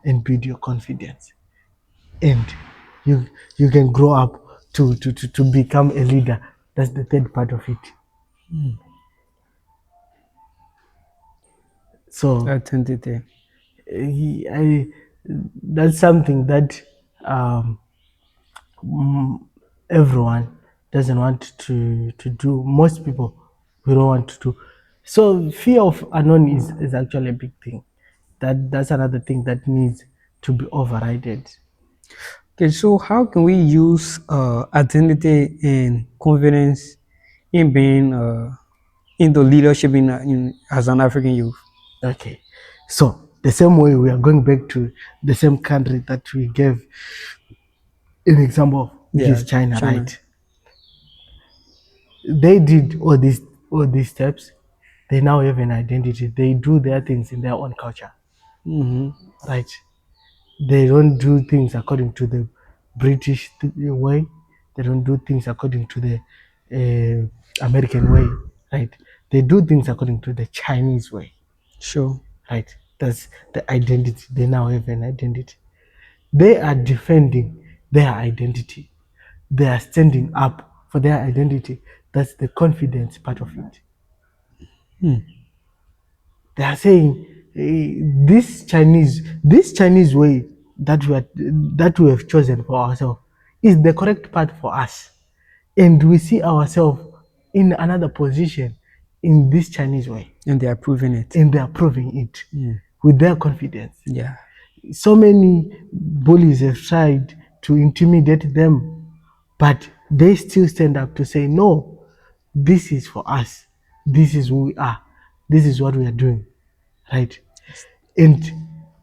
Speaker 2: and build your confidence. And you can grow up to become a leader. That's the third part of it. So
Speaker 1: Identity.
Speaker 2: that's something that um, everyone doesn't want to do. Most people we don't want to do. So fear of unknown is actually a big thing. That's another thing that needs to be overridden.
Speaker 1: Okay, so how can we use identity and confidence in being in the leadership as an African youth?
Speaker 2: Okay, so the same way we are going back to the same country that we gave an example, which is China, right? They did all these steps. They now have an identity. They do their things in their own culture, right? They don't do things according to the British way. They don't do things according to the American way, right? They do things according to the Chinese way,
Speaker 1: Sure.
Speaker 2: right? That's the identity. They now have an identity. They are defending their identity. They are standing up for their identity. That's the confidence part of it. They are saying this Chinese way that we have chosen for ourselves is the correct path for us, and we see ourselves in another position in this Chinese way,
Speaker 1: And they are proving it.
Speaker 2: and they are proving it with their confidence.
Speaker 1: Yeah.
Speaker 2: So many bullies have tried to intimidate them, but they still stand up to say, no, this is for us. This is who we are. This is what we are doing, right? And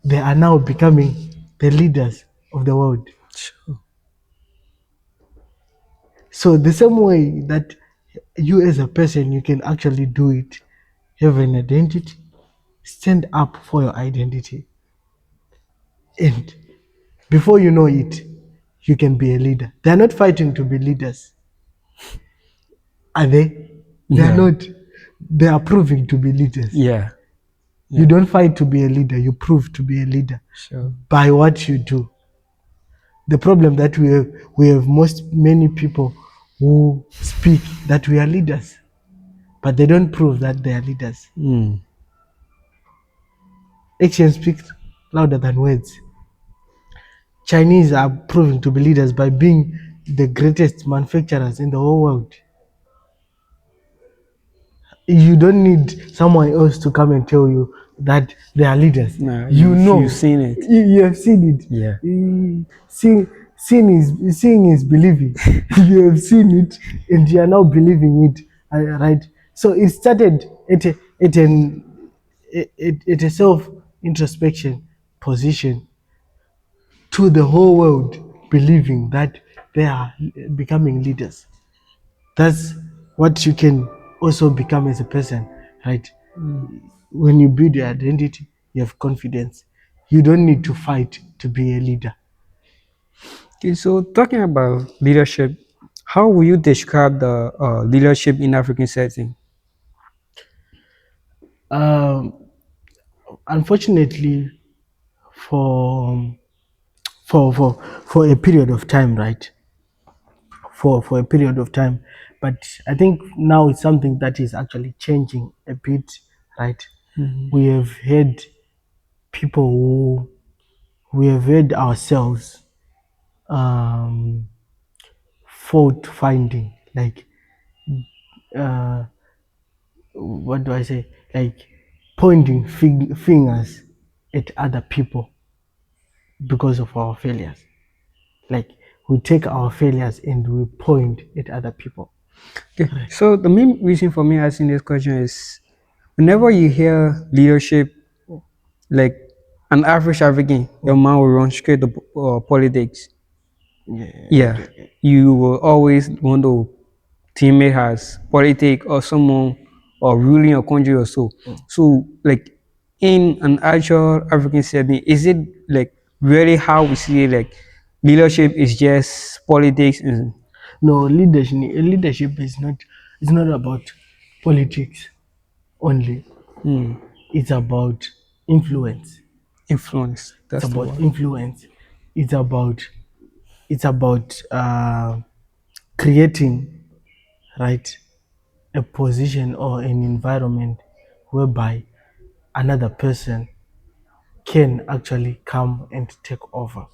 Speaker 2: they are now becoming the leaders of the world.
Speaker 1: Sure.
Speaker 2: So the same way that you as a person, you can actually do it, have an identity, stand up for your identity. And before you know it, you can be a leader. They're not fighting to be leaders. Are they? They're
Speaker 1: Yeah.
Speaker 2: not. They are proving to be leaders.
Speaker 1: Yeah.
Speaker 2: You don't fight to be a leader, you prove to be a leader
Speaker 1: Sure.
Speaker 2: by what you do. The problem that we have many people who speak that we are leaders, but they don't prove that they are leaders. Action speaks louder than words. Chinese are proving to be leaders by being the greatest manufacturers in the whole world. You don't need someone else to come and tell you that they are leaders.
Speaker 1: Nah,
Speaker 2: You know,
Speaker 1: you've seen it.
Speaker 2: You have seen it.
Speaker 1: Yeah.
Speaker 2: Seeing is believing. You have seen it, and you are now believing it. Right. So it started at a self introspection position to the whole world believing that they are becoming leaders. That's what you can also become as a person, right? When you build your identity, you have confidence. You don't need to fight to be a leader.
Speaker 1: Okay, so talking about leadership, how will you describe the leadership in African setting?
Speaker 2: Um, Unfortunately, for for a period of time, right? For a period of time, but I think now it's something that is actually changing a bit, right? We have had people who we have had ourselves fault finding, like uh, what do I say? Like pointing fingers at other people because of our failures. Like we take our failures and we point at other people.
Speaker 1: Okay, so the main reason for me asking this question is whenever you hear leadership, like an average African, your man will run straight to politics.
Speaker 2: Yeah.
Speaker 1: Yeah, you will always want to teammate has politics or someone or ruling a country or so. So, like in an actual African setting, is it like really how we see it, like leadership is just politics and
Speaker 2: No, leadership is not about politics only. It's about influence.
Speaker 1: influence?
Speaker 2: It's
Speaker 1: That's the
Speaker 2: about
Speaker 1: word.
Speaker 2: influence. It's about it's about creating, right, a position or an environment whereby another person can actually come and take over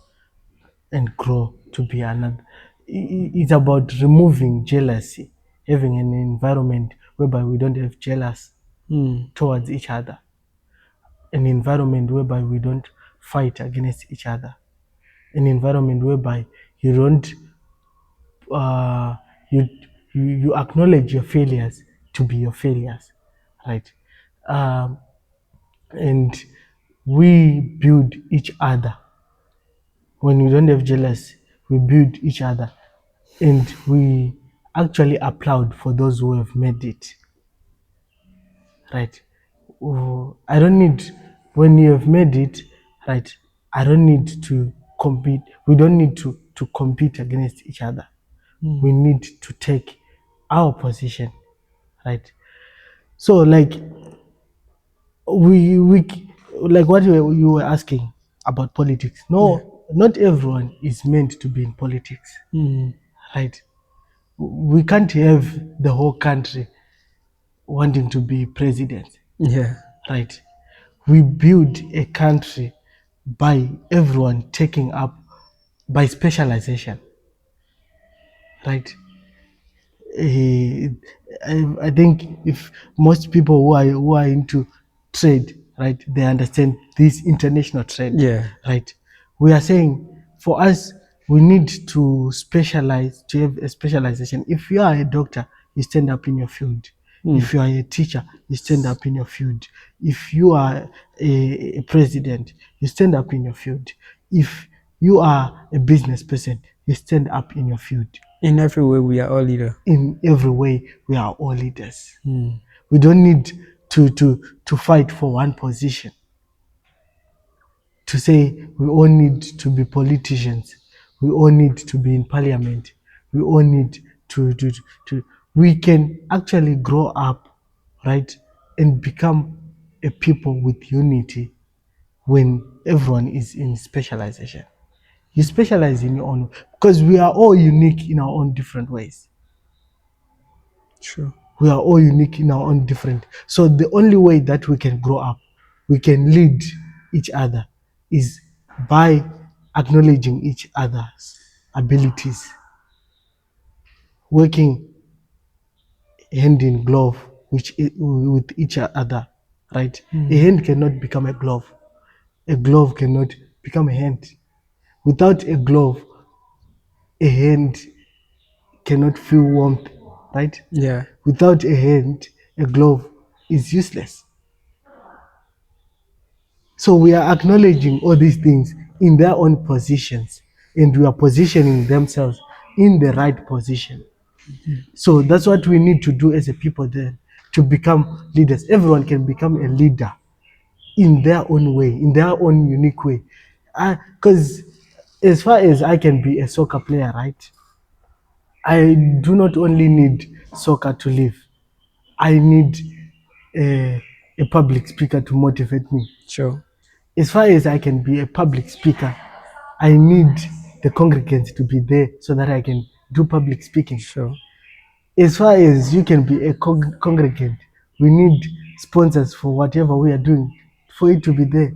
Speaker 2: and grow to be another. It's about removing jealousy, having an environment whereby we don't have jealous towards each other, an environment whereby we don't fight against each other, an environment whereby you don't uh, you, you acknowledge your failures to be your failures, right? Um, and we build each other. When we don't have jealousy, we build each other, and we actually applaud for those who have made it, right? I don't need, when you have made it, right? I don't need to compete. We don't need to compete against each other. We need to take our position, right? So like we like what you were asking about politics. No, not everyone is meant to be in politics, right? We can't have the whole country wanting to be president,
Speaker 1: Yeah.
Speaker 2: right? We build a country by everyone taking up by specialization, right? Eh, I think if most people who are into trade, right, they understand this international trade,
Speaker 1: Yeah.
Speaker 2: right? We are saying for us we need to specialize, to have a specialization. If you are a doctor, you stand up in your field. If you are a teacher, you stand up in your field. If you are a president, you stand up in your field. If you are a business person, you stand up in your field.
Speaker 1: In every way, we are all leader.
Speaker 2: In every way, we are all leaders. We don't need to fight for one position, to say we all need to be politicians, we all need to be in parliament, we all need to we can actually grow up, right, and become a people with unity when everyone is in specialization. You specialize in your own, because we are all unique in our own different ways.
Speaker 1: True.
Speaker 2: We are all unique in our own different. So the only way that we can grow up, we can lead each other, is by acknowledging each other's abilities, working hand in glove with each other, right? A hand cannot become a glove. A glove cannot become a hand. Without a glove, a hand cannot feel warmth, right?
Speaker 1: Yeah.
Speaker 2: Without a hand, a glove is useless. So we are acknowledging all these things in their own positions, and we are positioning themselves in the right position. So that's what we need to do as a people then, to become leaders. Everyone can become a leader in their own way, in their own unique way. Because as far as I can be a soccer player, right? I do not only need soccer to live. I need a public speaker to motivate me.
Speaker 1: Sure.
Speaker 2: As far as I can be a public speaker, I need the congregants to be there so that I can do public speaking.
Speaker 1: Sure.
Speaker 2: As far as you can be a congregant, we need sponsors for whatever we are doing for it to be there.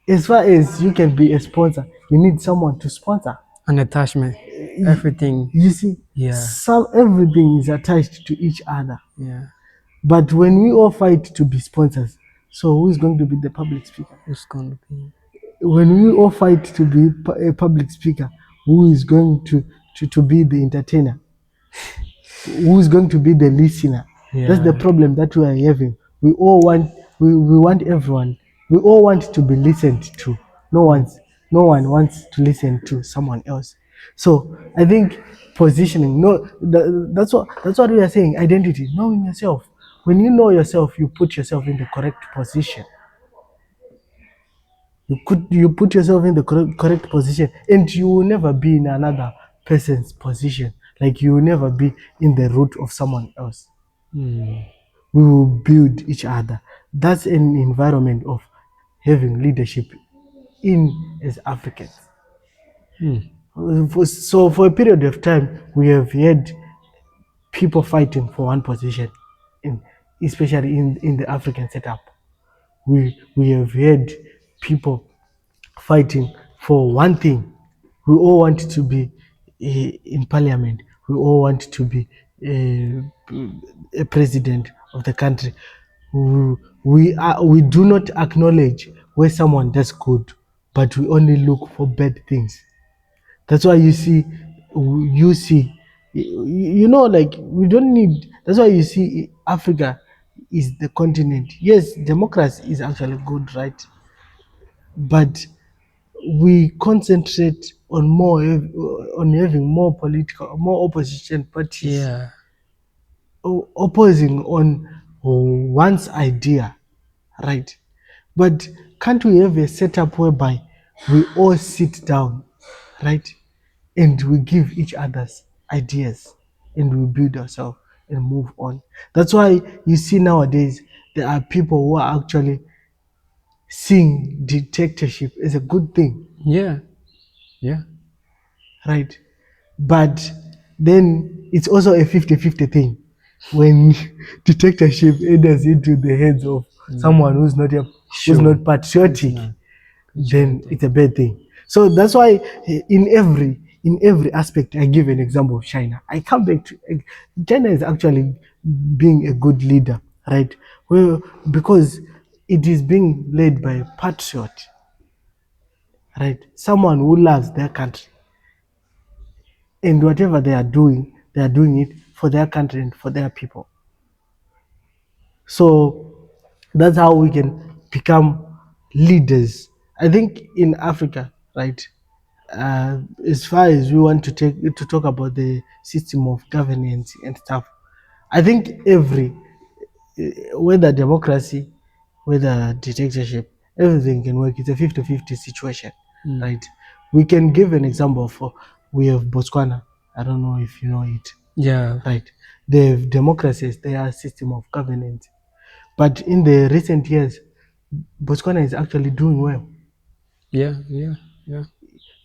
Speaker 2: As far as you can be a sponsor, you need someone to sponsor.
Speaker 1: An attachment. Everything.
Speaker 2: You see,
Speaker 1: Yeah.
Speaker 2: everything is attached to each other.
Speaker 1: Yeah.
Speaker 2: But when we all fight to be sponsors, so who is going to be the public speaker?
Speaker 1: Who's going to be?
Speaker 2: When we all fight to be a public speaker, who is going to be the entertainer? Who is going to be the listener? That's the
Speaker 1: Yeah.
Speaker 2: problem that we are having. We all want we want everyone. We all want to be listened to. No one wants to listen to someone else. So I think positioning. No, that's what we are saying. Identity, knowing yourself. When you know yourself, you put yourself in the correct position. You put yourself in the correct position, and you will never be in another person's position. Like you will never be in the root of someone else. We will build each other. That's an environment of having leadership in as Africans. So for a period of time, we have had people fighting for one position, especially in the African setup. We have had people fighting for one thing. We all want to be in parliament. We all want to be a president of the country. We do not acknowledge where someone does good, but we only look for bad things. That's why you see, like we don't need. That's why you see Africa is the continent. Yes, democracy is actually good, right? But we concentrate on on having more opposition parties
Speaker 1: Yeah.
Speaker 2: opposing on one's idea, right? But can't we have a setup whereby we all sit down, right, and we give each other's ideas and we build ourselves and move on? That's why you see nowadays there are people who are actually seeing dictatorship as a good thing,
Speaker 1: Yeah. Yeah.
Speaker 2: right? But then it's also a 50-50 thing when dictatorship enters into the hands of someone who's not patriotic, then it's a bad thing. So that's why in every aspect, I give an example of China. I come back to China is actually being a good leader, right? Well, because it is being led by a patriot, right? Someone who loves their country, and whatever they are doing it for their country and for their people. So that's how we can become leaders. I think in Africa, right? As far as we want to talk about the system of governance and stuff, I think whether democracy, whether dictatorship, everything can work. It's a 50-50 situation, right? We can give an example for we have Botswana. I don't know if you know it,
Speaker 1: Yeah.
Speaker 2: right? They have democracy as their system of governance, but in the recent years, Botswana is actually doing well.
Speaker 1: Yeah. Yeah. Yeah.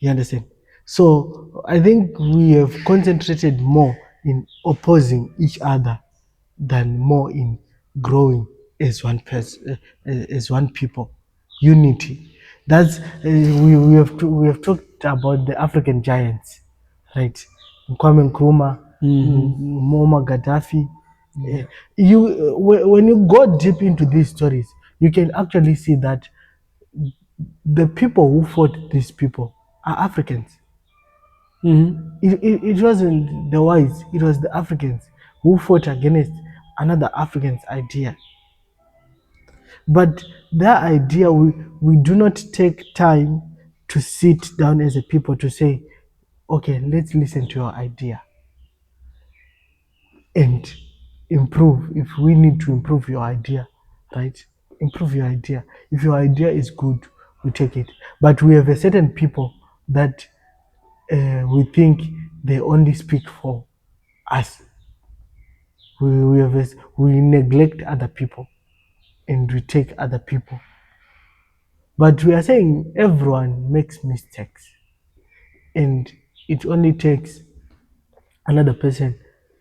Speaker 2: You understand? So I think we have concentrated more in opposing each other than more in growing as one person, as one people. Unity. That's we have talked about the African giants, right? Kwame Nkrumah, Muammar Gaddafi. When you go deep into these stories, you can actually see that the people who fought these people are Africans. It wasn't the whites, it was the Africans who fought against another African's idea. But that idea, we do not take time to sit down as a people to say, okay, let's listen to your idea and improve. If we need to improve your idea, right? Improve your idea. If your idea is good, we take it. But we have a certain people that we think they only speak for us. We neglect other people and we take other people. But we are saying everyone makes mistakes, and it only takes another person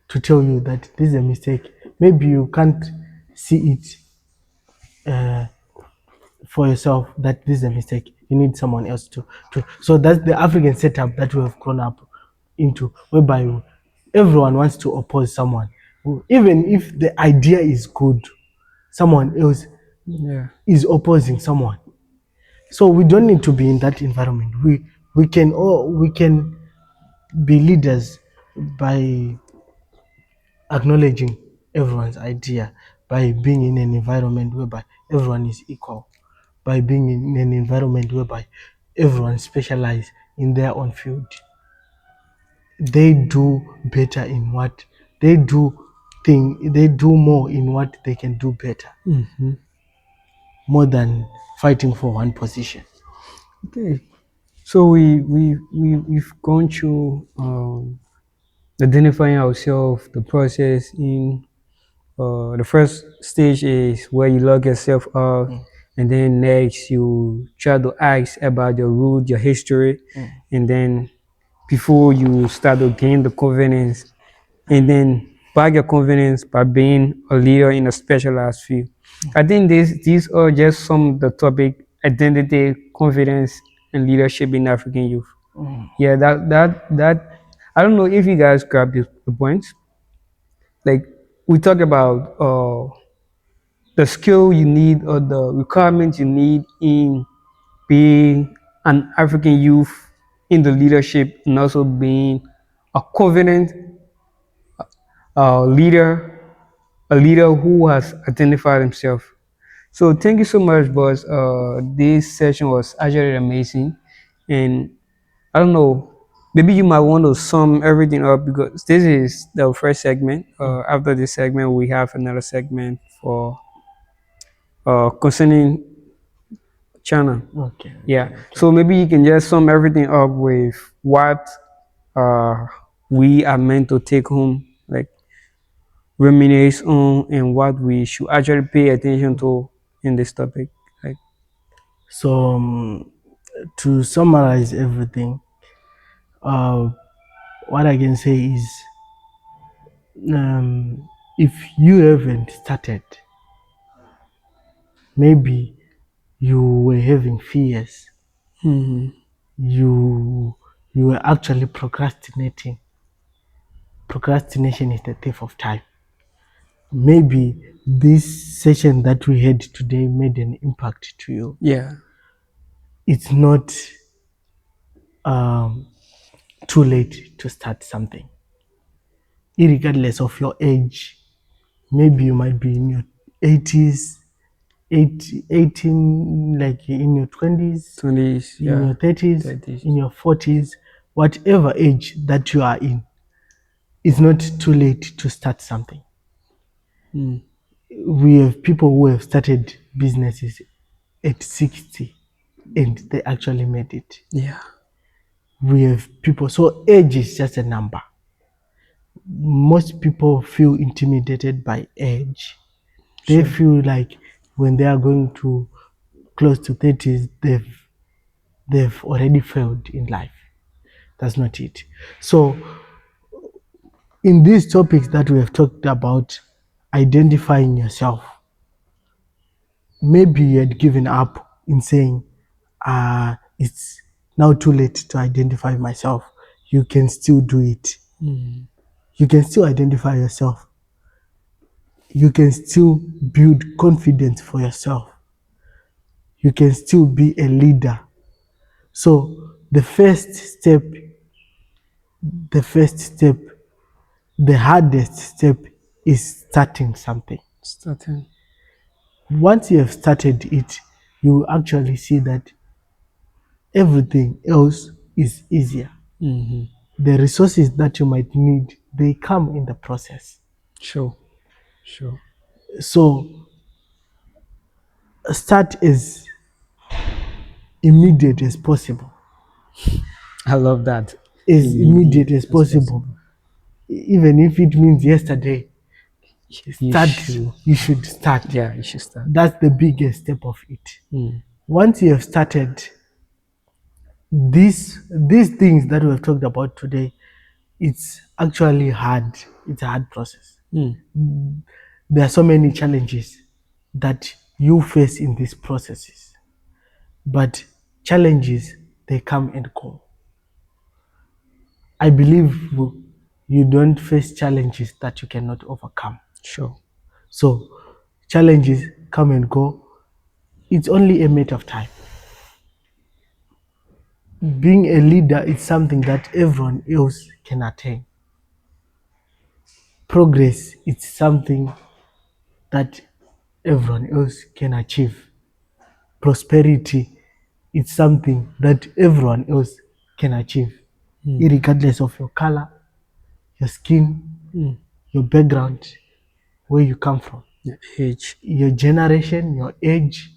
Speaker 2: to tell you that this is a mistake. Maybe you can't see it for yourself that this is a mistake. You need someone else to. So that's the African setup that we have grown up into, whereby everyone wants to oppose someone, even if the idea is good. Someone else is opposing someone. So we don't need to be in that environment. We can be leaders by acknowledging everyone's idea, by being in an environment whereby everyone is equal, by being in an environment whereby everyone specializes in their own field. They do better in what they do. They do more in what they can do better, more than fighting for one position.
Speaker 1: Okay. So we've gone through identifying ourselves, the process in the first stage is where you lock yourself up, and then next you try to ask about your root, your history, and then before you start to gain the confidence, and then back your confidence by being a leader in a specialized field. I think these are just some of the topic: identity, confidence, and leadership in African youth. Yeah, that I don't know if you guys grab the points. Like we talk about the skill you need or the requirements you need in being an African youth in the leadership, and also being a confident leader, a leader who has identified himself. So thank you so much, boss. This session was actually amazing, and I don't know. Maybe you might want to sum everything up because this is the first segment. After this segment, we have another segment for concerning China.
Speaker 2: Okay.
Speaker 1: Yeah. So maybe you can just sum everything up with what uh, we are meant to take home, like reminisce on, and what we should actually pay attention to in this topic. Like,
Speaker 2: So to summarize everything, what I can say is, if you haven't started, maybe you were having fears. You were actually procrastinating. Procrastination is the thief of time. Maybe this session that we had today made an impact to you.
Speaker 1: yeah,
Speaker 2: It's not too late to start something, regardless of your age. Maybe you might be in your 80s, 18, like in your 20s,
Speaker 1: 20s,
Speaker 2: in
Speaker 1: yeah,
Speaker 2: your 30s,
Speaker 1: 30s.
Speaker 2: in your 40s, whatever age that you are in, it's not too late to start something. We have people who have started businesses at 60 and they actually made it.
Speaker 1: Yeah,
Speaker 2: We have people, so age is just a number. Most people feel intimidated by age. They feel like when they are going to close to 30s, they've already failed in life. That's not it. So in these topics that we have talked about, identifying yourself, maybe you had given up in saying, it's now too late to identify myself. You can still do it. you can still identify yourself. You can still build confidence for yourself. You can still be a leader. So the first step, the hardest step is starting something.
Speaker 1: Starting.
Speaker 2: Once you have started it, you will actually see that everything else is easier. The resources that you might need, they come in the process.
Speaker 1: Sure. Sure.
Speaker 2: So start as immediate as possible.
Speaker 1: I love that.
Speaker 2: As immediate as possible. Even if it means yesterday, you should start.
Speaker 1: Yeah, you should start.
Speaker 2: That's the biggest step of it. Once you have started, these things that we have talked about today, it's actually hard. It's a hard process. There are so many challenges that you face in these processes. But challenges, they come and go. I believe you don't face challenges that you cannot overcome.
Speaker 1: Sure.
Speaker 2: So challenges come and go. It's only a matter of time. Being a leader is something that everyone else can attain. Progress is something that everyone else can achieve. Prosperity is something that everyone else can achieve, regardless of your color, your skin, your background, where you come from,
Speaker 1: Age.
Speaker 2: your generation, your age.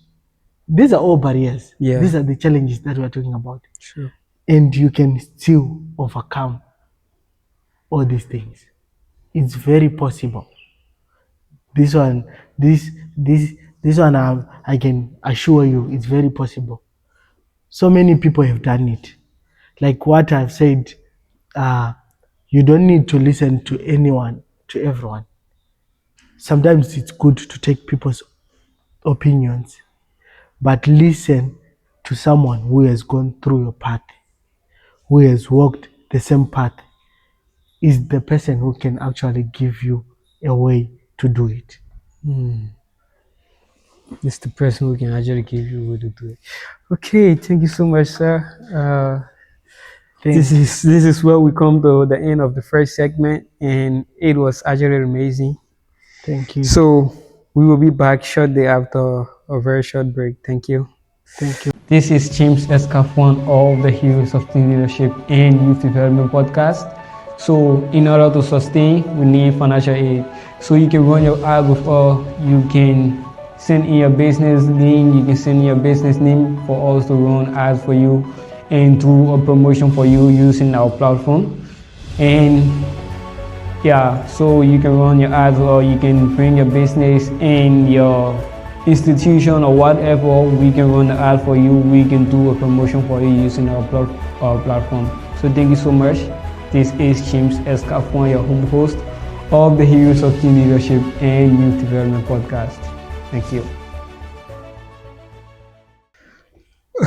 Speaker 2: These are all barriers.
Speaker 1: Yeah.
Speaker 2: These are the challenges that we're talking about.
Speaker 1: Sure.
Speaker 2: And you can still overcome all these things. It's very possible. This one, I can assure you, it's very possible. So many people have done it. Like what I've said, you don't need to listen to anyone, to everyone. Sometimes it's good to take people's opinions, but listen to someone who has gone through your path, who has walked the same path, is the person who can actually give you a way to do it.
Speaker 1: It's the person who can actually give you a way to do it. Okay, thank you so much, sir. This is where we come to the end of the first segment, and it was actually amazing.
Speaker 2: Thank you.
Speaker 1: So we will be back shortly after a very short break. Thank you.
Speaker 2: Thank you.
Speaker 1: This is James Escafon of the Heroes of Teen Leadership and Youth Development Podcast. So in order to sustain, we need financial aid. So you can run your ad with us. You can send in your business name. You can send in your business name for us to run ads for you and do a promotion for you using our platform. And yeah, so you can run your ads or you can bring your business and your institution or whatever. We can run the ad for you. We can do a promotion for you using our platform. So thank you so much. This is James Escafon, your home host of the Heroes of Teen Leadership and Youth Development Podcast. Thank you.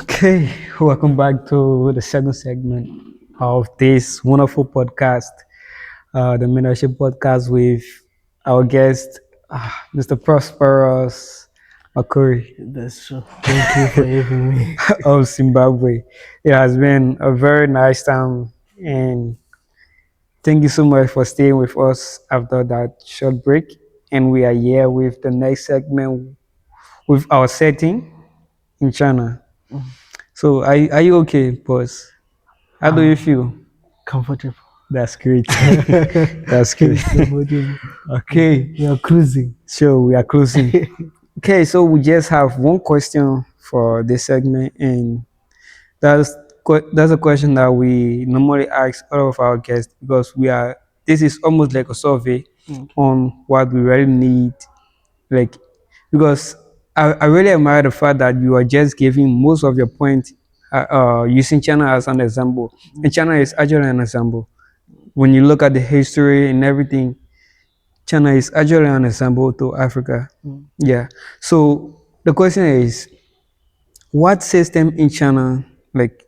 Speaker 1: Okay, welcome back to the second segment of this wonderful podcast, the Mentorship Podcast with our guest, Mr. Prosperous Makuri.
Speaker 2: That's true. Thank you for having me.
Speaker 1: Of Zimbabwe. It has been a very nice time, and thank you so much for staying with us after that short break. And we are here with the next segment with our setting in China. So are you okay, boss? How do you feel?
Speaker 2: Comfortable.
Speaker 1: That's great. That's great. Okay.
Speaker 2: We are cruising.
Speaker 1: So we are closing. Okay, so we just have one question for this segment, and that's a question that we normally ask all of our guests because this is almost like a survey on what we really need, like, because I really admire the fact that you are just giving most of your point using China as an example, and China is actually an example. When you look at the history and everything, China is actually an example to Africa. Yeah. So the question is, what system in China, like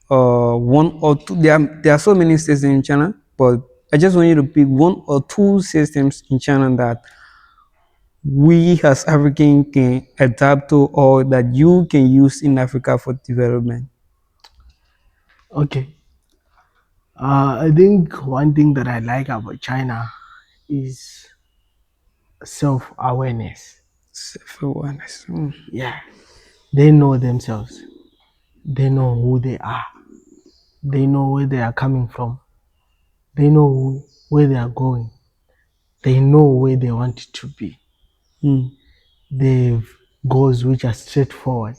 Speaker 1: one or two? There are so many systems in China, but I just want you to pick one or two systems in China that we as African can adapt to or that you can use in Africa for development.
Speaker 2: Okay. I think one thing that I like about China is self-awareness.
Speaker 1: Self-awareness.
Speaker 2: Yeah, they know themselves. They know who they are. They know where they are coming from. They know where they are going. They know where they want to be.
Speaker 1: Mm.
Speaker 2: They have goals which are straightforward.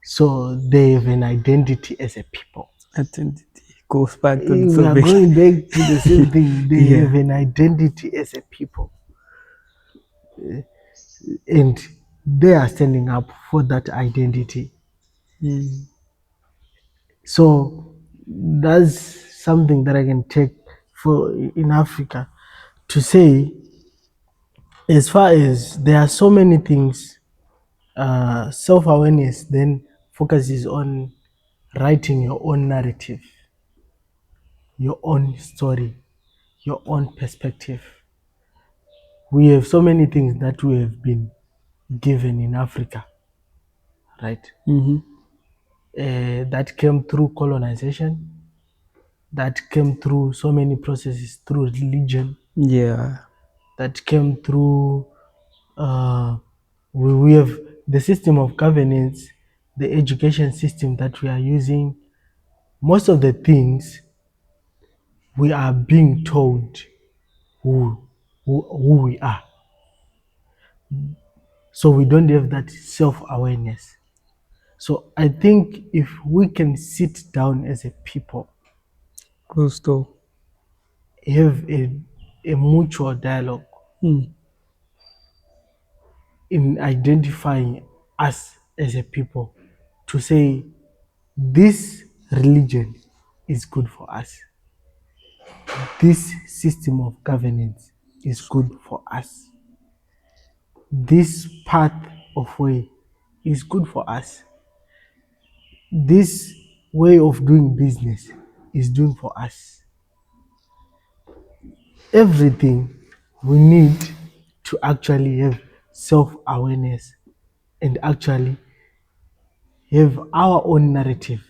Speaker 2: So they have an identity as a people.
Speaker 1: Identity goes back to the
Speaker 2: We are
Speaker 1: topic.
Speaker 2: going back to the same thing. They
Speaker 1: Yeah.
Speaker 2: have an identity as a people. And they are standing up for that identity.
Speaker 1: Mm.
Speaker 2: So that's something that I can take for in Africa to say, as far as there are so many things, self-awareness then focuses on writing your own narrative, your own story, your own perspective. We have so many things that we have been given in Africa, right?
Speaker 1: Mm-hmm.
Speaker 2: That came through colonization, that came through so many processes, through religion,
Speaker 1: Yeah.
Speaker 2: that came through we have the system of governance, the education system that we are using. Most of the things we are being told who we are. So we don't have that self-awareness. So I think if we can sit down as a people,
Speaker 1: Close door.
Speaker 2: have a mutual dialogue
Speaker 1: Mm.
Speaker 2: in identifying us as a people, to say this religion is good for us, this system of governance is good for us, this path of way is good for us, this way of doing business is doing for us. Everything we need to actually have self-awareness and actually have our own narrative.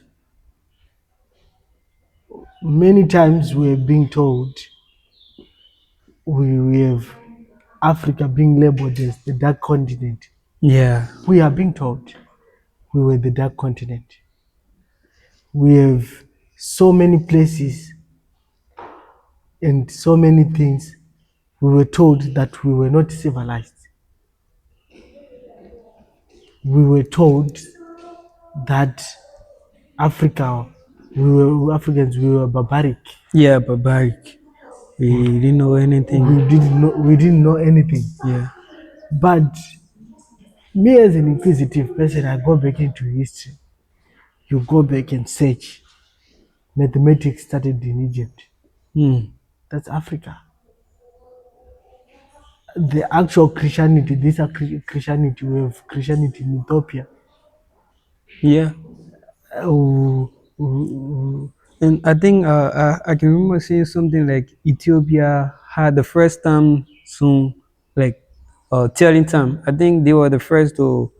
Speaker 2: Many times we are being told we have Africa being labeled as the dark continent.
Speaker 1: Yeah.
Speaker 2: We are being told we were the dark continent. We have so many places and so many things. We were told that we were not civilized. We were told that Africans, we were barbaric.
Speaker 1: Yeah, barbaric. We didn't know anything.
Speaker 2: We didn't know anything.
Speaker 1: Yeah.
Speaker 2: But me as an inquisitive person, I go back into history. You go back and search. Mathematics started in Egypt.
Speaker 1: Mm.
Speaker 2: That's Africa. The actual Christianity, this are Christianity, we have Christianity in Ethiopia.
Speaker 1: Yeah.
Speaker 2: Uh,
Speaker 1: And I think I can remember seeing something like Ethiopia had the first time soon, like telling time. I think they were the first to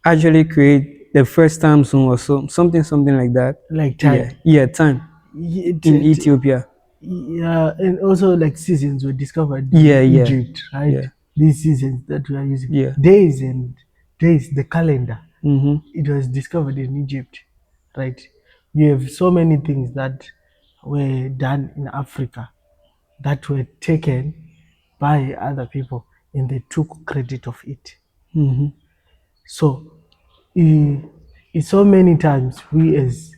Speaker 1: actually create the first time zone or something like that.
Speaker 2: like
Speaker 1: Yeah,
Speaker 2: time.
Speaker 1: yeah, time in Ethiopia.
Speaker 2: Yeah, and also like seasons were discovered
Speaker 1: Yeah,
Speaker 2: in
Speaker 1: yeah,
Speaker 2: Egypt, right?
Speaker 1: yeah,
Speaker 2: These seasons that we are using,
Speaker 1: yeah.
Speaker 2: days and days, the calendar,
Speaker 1: Mm-hmm.
Speaker 2: it was discovered in Egypt, right? We have so many things that were done in Africa that were taken by other people and they took credit of it.
Speaker 1: Mm-hmm.
Speaker 2: So, so many times we as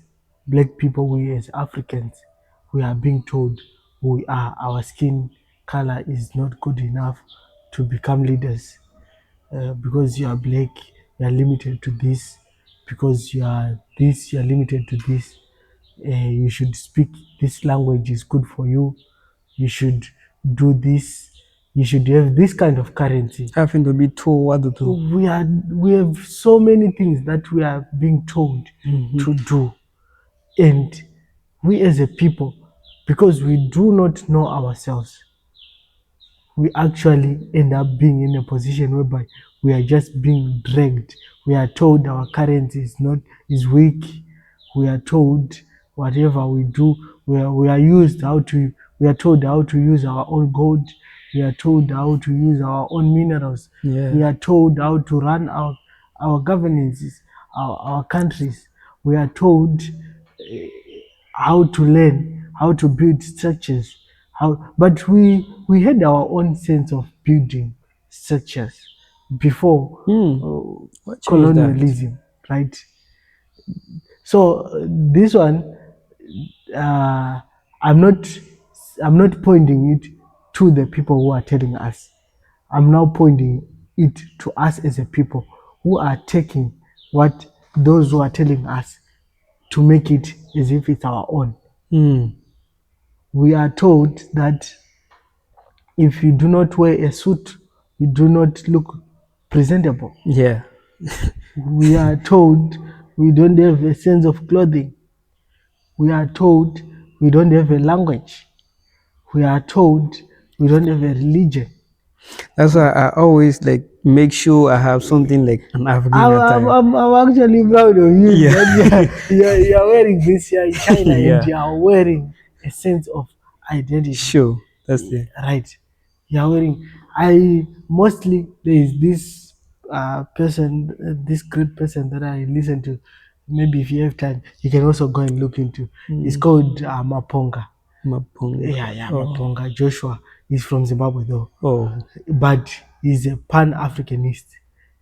Speaker 2: black people, we as Africans, we are being told we are, our skin color is not good enough to become leaders. Because you are black, you are limited to this. Because you are this, you are limited to this. You should speak this language is good for you. You should do this. You should have this kind of currency.
Speaker 1: Having to be told what to do.
Speaker 2: We have so many things that we are being told to do, and we as a people because we do not know ourselves, we actually end up being in a position whereby we are just being dragged. We are told our currency is weak. We are told whatever we do, we are used how to we are told how to use our own gold. We are told how to use our own minerals.
Speaker 1: Yeah.
Speaker 2: We are told how to run our governances, our countries. We are told how to learn, how to build structures, but we had our own sense of building structures before
Speaker 1: What changed that?
Speaker 2: colonialism, right? So this one, uh, I'm not I'm not pointing it to the people who are telling us. I'm now pointing it to us as a people who are taking what those who are telling us to make it as if it's our own. We are told that if you do not wear a suit, you do not look presentable.
Speaker 1: Yeah.
Speaker 2: We are told we don't have a sense of clothing. We are told we don't have a language. We are told we don't have a religion.
Speaker 1: That's why I always like make sure I have something like an African
Speaker 2: I'm,
Speaker 1: attire.
Speaker 2: I'm actually proud of you
Speaker 1: Yeah.
Speaker 2: that you're wearing this here in China
Speaker 1: Yeah.
Speaker 2: and you are wearing a sense of identity.
Speaker 1: Sure, that's it.
Speaker 2: Right. You are wearing. I mostly there is this person, this great person that I listen to. Maybe if you have time, you can also go and look into. It's called Maponga.
Speaker 1: Mapunga.
Speaker 2: Yeah, Maponga. Joshua is from Zimbabwe though,
Speaker 1: Oh.
Speaker 2: but he's a Pan-Africanist.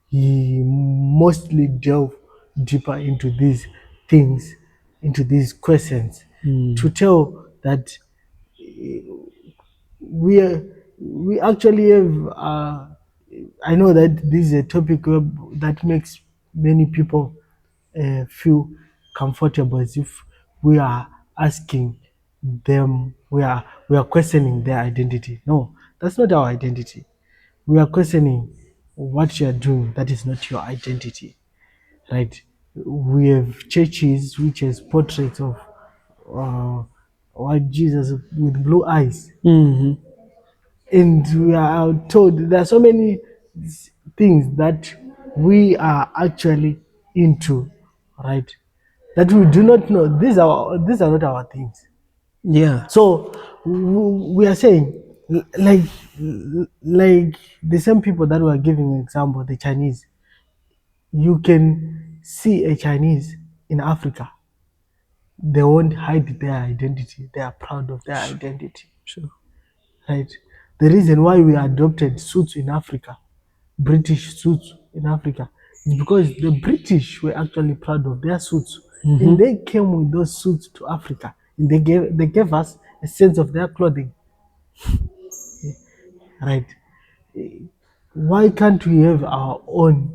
Speaker 2: He mostly delve deeper into these things, into these questions, to tell that we actually have. I know that this is a topic that makes many people feel comfortable, as if we are asking them, we are questioning their identity. No, that's not our identity. We are questioning what you are doing. That is not your identity, right? We have churches which has portraits of white Jesus with blue eyes, and we are told there are so many things that we are actually into, right? That we do not know. These are not our things.
Speaker 1: Yeah.
Speaker 2: So we are saying, like the same people that were giving an example, the Chinese. You can see a Chinese in Africa. They won't hide their identity. They are proud of their identity.
Speaker 1: Sure.
Speaker 2: Right? The reason why we adopted suits in Africa, British suits in Africa, is because the British were actually proud of their suits. And they came with those suits to Africa. And they gave us a sense of their clothing. Right? Why can't we have our own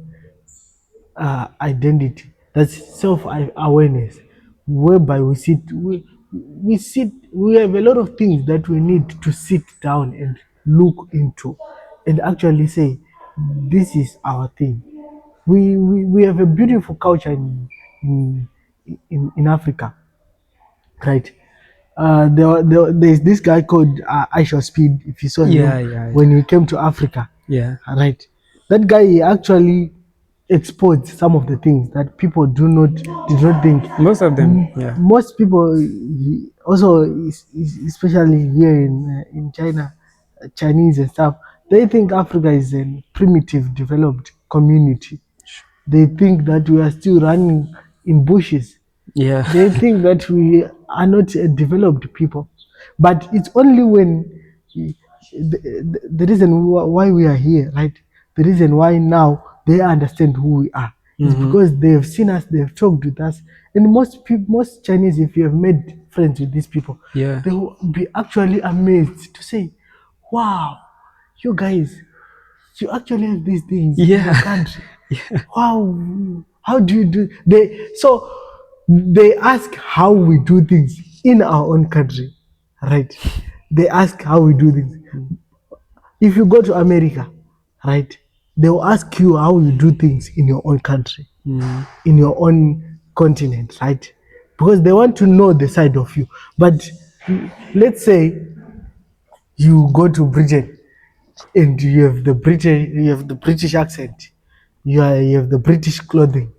Speaker 2: identity? That's self-awareness, whereby we have a lot of things that we need to sit down and look into, and actually say, this is our thing. We have a beautiful culture in Africa, right? There's this guy called Aisha Speed, if you saw him,
Speaker 1: Yeah.
Speaker 2: when he came to Africa.
Speaker 1: Yeah.
Speaker 2: Right. That guy, he actually exposed some of the things that people did not think.
Speaker 1: Most of them. Yeah.
Speaker 2: Most people, also especially here in China, Chinese and stuff, they think Africa is a primitive, developed community. They think that we are still running in bushes.
Speaker 1: Yeah.
Speaker 2: They think that we are not a developed people. But it's only when the reason why we are here, right? The reason why now they understand who we are is because they have seen us, they have talked with us. And most Chinese, if you have made friends with these people,
Speaker 1: Yeah.
Speaker 2: they will be actually amazed to say, wow, you guys, you actually have these things in
Speaker 1: Yeah.
Speaker 2: your country. Wow, how do you do they ask how we do things in our own country, right? They ask how we do things. If you go to America, right, they will ask you how you do things in your own country, in your own continent, right? Because they want to know the side of you. But let's say you go to Britain and you have the British accent, you have the British clothing,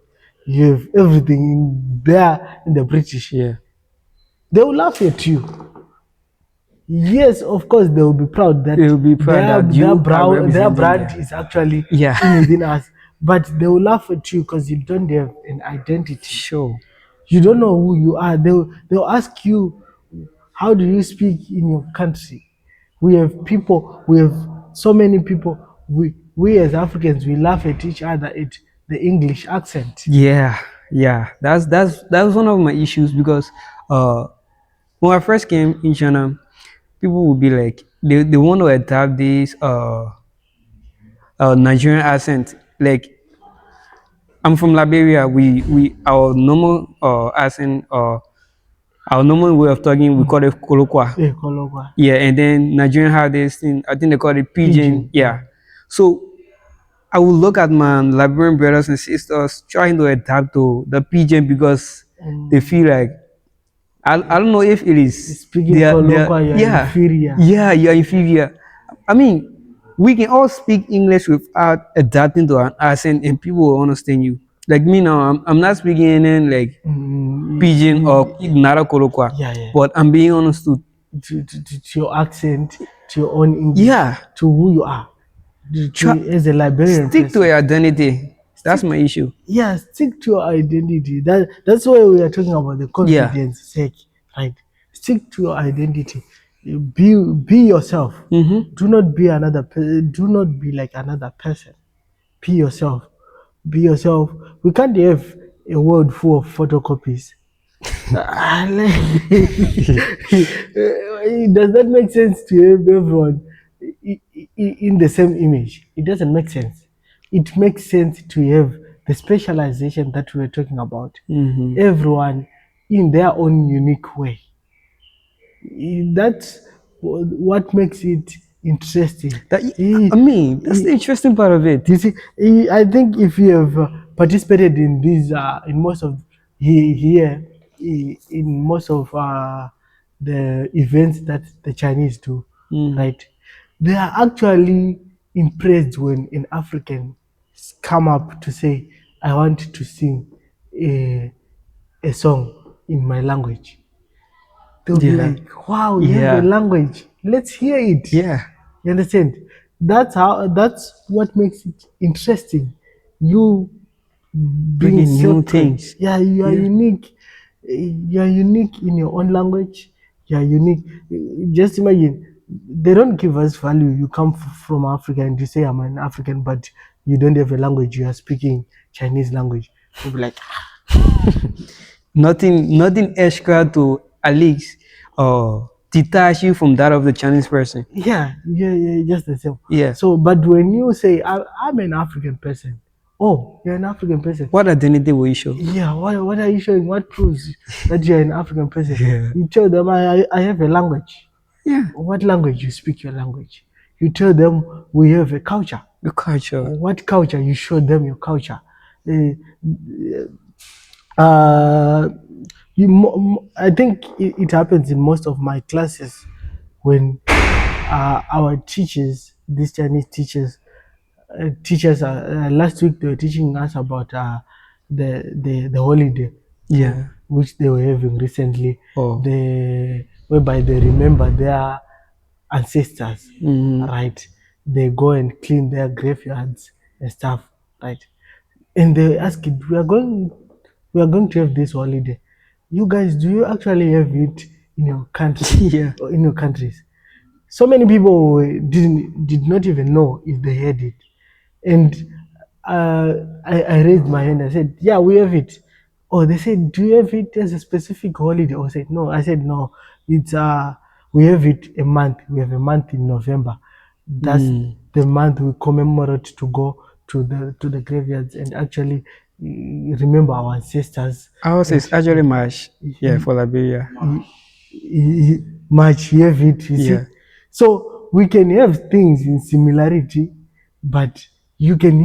Speaker 2: you have everything there in the British.
Speaker 1: Yeah.
Speaker 2: They will laugh at you. Yes, of course, they will be proud that
Speaker 1: They will be proud that you are
Speaker 2: their
Speaker 1: representing
Speaker 2: brand
Speaker 1: them.
Speaker 2: is actually
Speaker 1: Yeah.
Speaker 2: in within us. But they will laugh at you because you don't have an identity.
Speaker 1: Sure.
Speaker 2: You don't know who you are. They'll ask you, how do you speak in your country? We have so many people. We as Africans, we laugh at each other at the English accent.
Speaker 1: Yeah, yeah. That was one of my issues because uh when I first came in China, people would be like they want to adapt this Nigerian accent. Like I'm from Liberia. We our normal accent our normal way of talking we call it kolokwa.
Speaker 2: Eh, Kologwa.
Speaker 1: Yeah, and then Nigerian have this thing. I think they call it pidgin.
Speaker 2: Pidgin.
Speaker 1: Yeah. So I will look at my Liberian brothers and sisters trying to adapt to the pidgin because they feel like I don't know if it is
Speaker 2: Speaking Kologwa, you are
Speaker 1: yeah,
Speaker 2: inferior.
Speaker 1: yeah, you're inferior. I mean, we can all speak English without adapting to an accent and people will understand you. Like me now, I'm not speaking in like pidgin or Nara Kolokwa,
Speaker 2: Yeah, yeah.
Speaker 1: but I'm being understood.
Speaker 2: To your accent, to your own English,
Speaker 1: Yeah,
Speaker 2: to who you are, as a Liberian
Speaker 1: stick to
Speaker 2: person.
Speaker 1: your identity. That's my issue.
Speaker 2: Yeah, stick to your identity. That's why we are talking about the confidence sake, right? Stick to your identity. Be yourself. Do not be do not be like another person. Be yourself. Be yourself. We can't have a world full of photocopies. Does that make sense to have everyone in the same image? It doesn't make sense. It makes sense to have the specialization that we were talking about. Everyone in their own unique way. That's what makes it interesting.
Speaker 1: I mean, that's the interesting part of it.
Speaker 2: You see, I think if you have participated in these, in most of here, in most of the events that the Chinese do, right? They are actually impressed when an African come up to say, "I want to sing a song in my language." They'll be
Speaker 1: Yeah.
Speaker 2: like, "Wow, you have a language. Let's hear it."
Speaker 1: Yeah.
Speaker 2: You understand? That's what makes it interesting. You being
Speaker 1: Bringing new
Speaker 2: separate.
Speaker 1: things.
Speaker 2: Yeah, you are unique. You are unique in your own language. You are unique. Just imagine, they don't give us value. You come from Africa and you say I'm an African, but you don't have a language. You are speaking Chinese language. We'll be like,
Speaker 1: Nothing extra to at least detach you from that of the Chinese person.
Speaker 2: yeah, just the same.
Speaker 1: Yeah.
Speaker 2: So, but when you say I'm an African person, oh, you're an African person.
Speaker 1: What identity will you show?
Speaker 2: Yeah, what are you showing? What proves that you're an African person?
Speaker 1: Yeah.
Speaker 2: You tell them I have a language.
Speaker 1: Yeah.
Speaker 2: What language? You speak your language. You tell them we have a culture.
Speaker 1: The culture.
Speaker 2: What culture? You show them your culture. Uh, I think it happens in most of my classes when our teachers, these Chinese teachers, last week they were teaching us about the holiday,
Speaker 1: Yeah.
Speaker 2: which they were having recently,
Speaker 1: Oh.
Speaker 2: whereby they remember their ancestors, right? They go and clean their graveyards and stuff, right? And they ask it, we are going to have this holiday. You guys, do you actually have it in your country?
Speaker 1: Yeah.
Speaker 2: Or in your countries? So many people did not even know if they had it. And I raised my hand. I said, "Yeah, we have it." Oh, they said, "Do you have it as a specific holiday?" I said, "No." I said, "No. It's we have it a month. We have a month in November. That's the month we commemorate to go to the graveyards and actually remember our ancestors."
Speaker 1: Ours is actually March. Yeah, for Liberia.
Speaker 2: March, you have it. You see?
Speaker 1: Yeah.
Speaker 2: So we can have things in similarity, but you can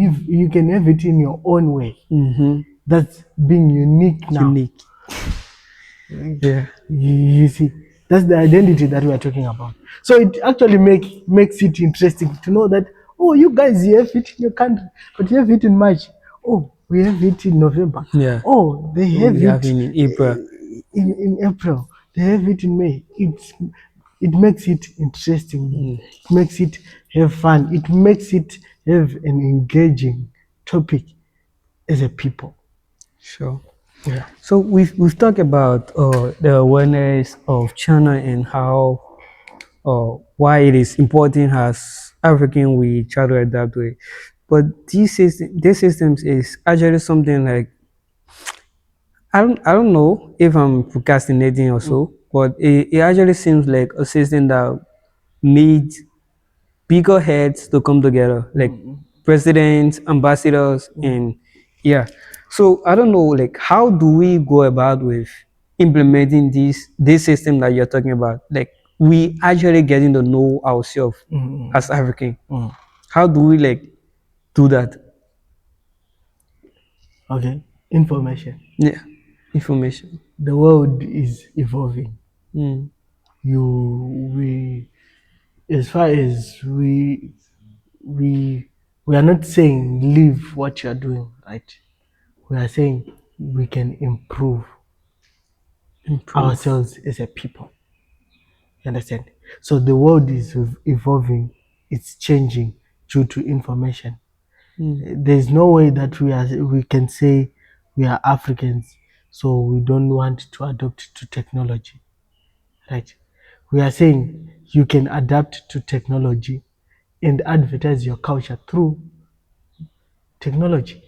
Speaker 2: have it in your own way. That's being unique now.
Speaker 1: Unique. Yeah.
Speaker 2: You see, That's the identity that we are talking about. So it actually makes it interesting to know that, oh, you guys, you have it in your country, but you have it in March. Oh, we have it in November.
Speaker 1: Yeah.
Speaker 2: Oh, they have
Speaker 1: We have
Speaker 2: it
Speaker 1: in April.
Speaker 2: in April. They have it in May. It makes it interesting. It makes it have fun. It makes it have an engaging topic as a people.
Speaker 1: Sure.
Speaker 2: Yeah.
Speaker 1: So we've talked about the awareness of China and how why it is important as African we try to adapt to it. But these systems is actually something like I don't know if I'm procrastinating or so, but it actually seems like a system that needs bigger heads to come together, like presidents, ambassadors, and yeah. So I don't know, like how do we go about with implementing this system that you're talking about? Like we actually getting to know ourselves as African. How do we like do that?
Speaker 2: Okay. Information.
Speaker 1: Yeah, information.
Speaker 2: The world is evolving.
Speaker 1: Mm.
Speaker 2: We as far as we are not saying leave what you are doing, right? We are saying we can improve ourselves as a people. You understand? So the world is evolving, it's changing due to information. There's no way that we can say we are Africans, so we don't want to adapt to technology, right? We are saying you can adapt to technology and advertise your culture through technology.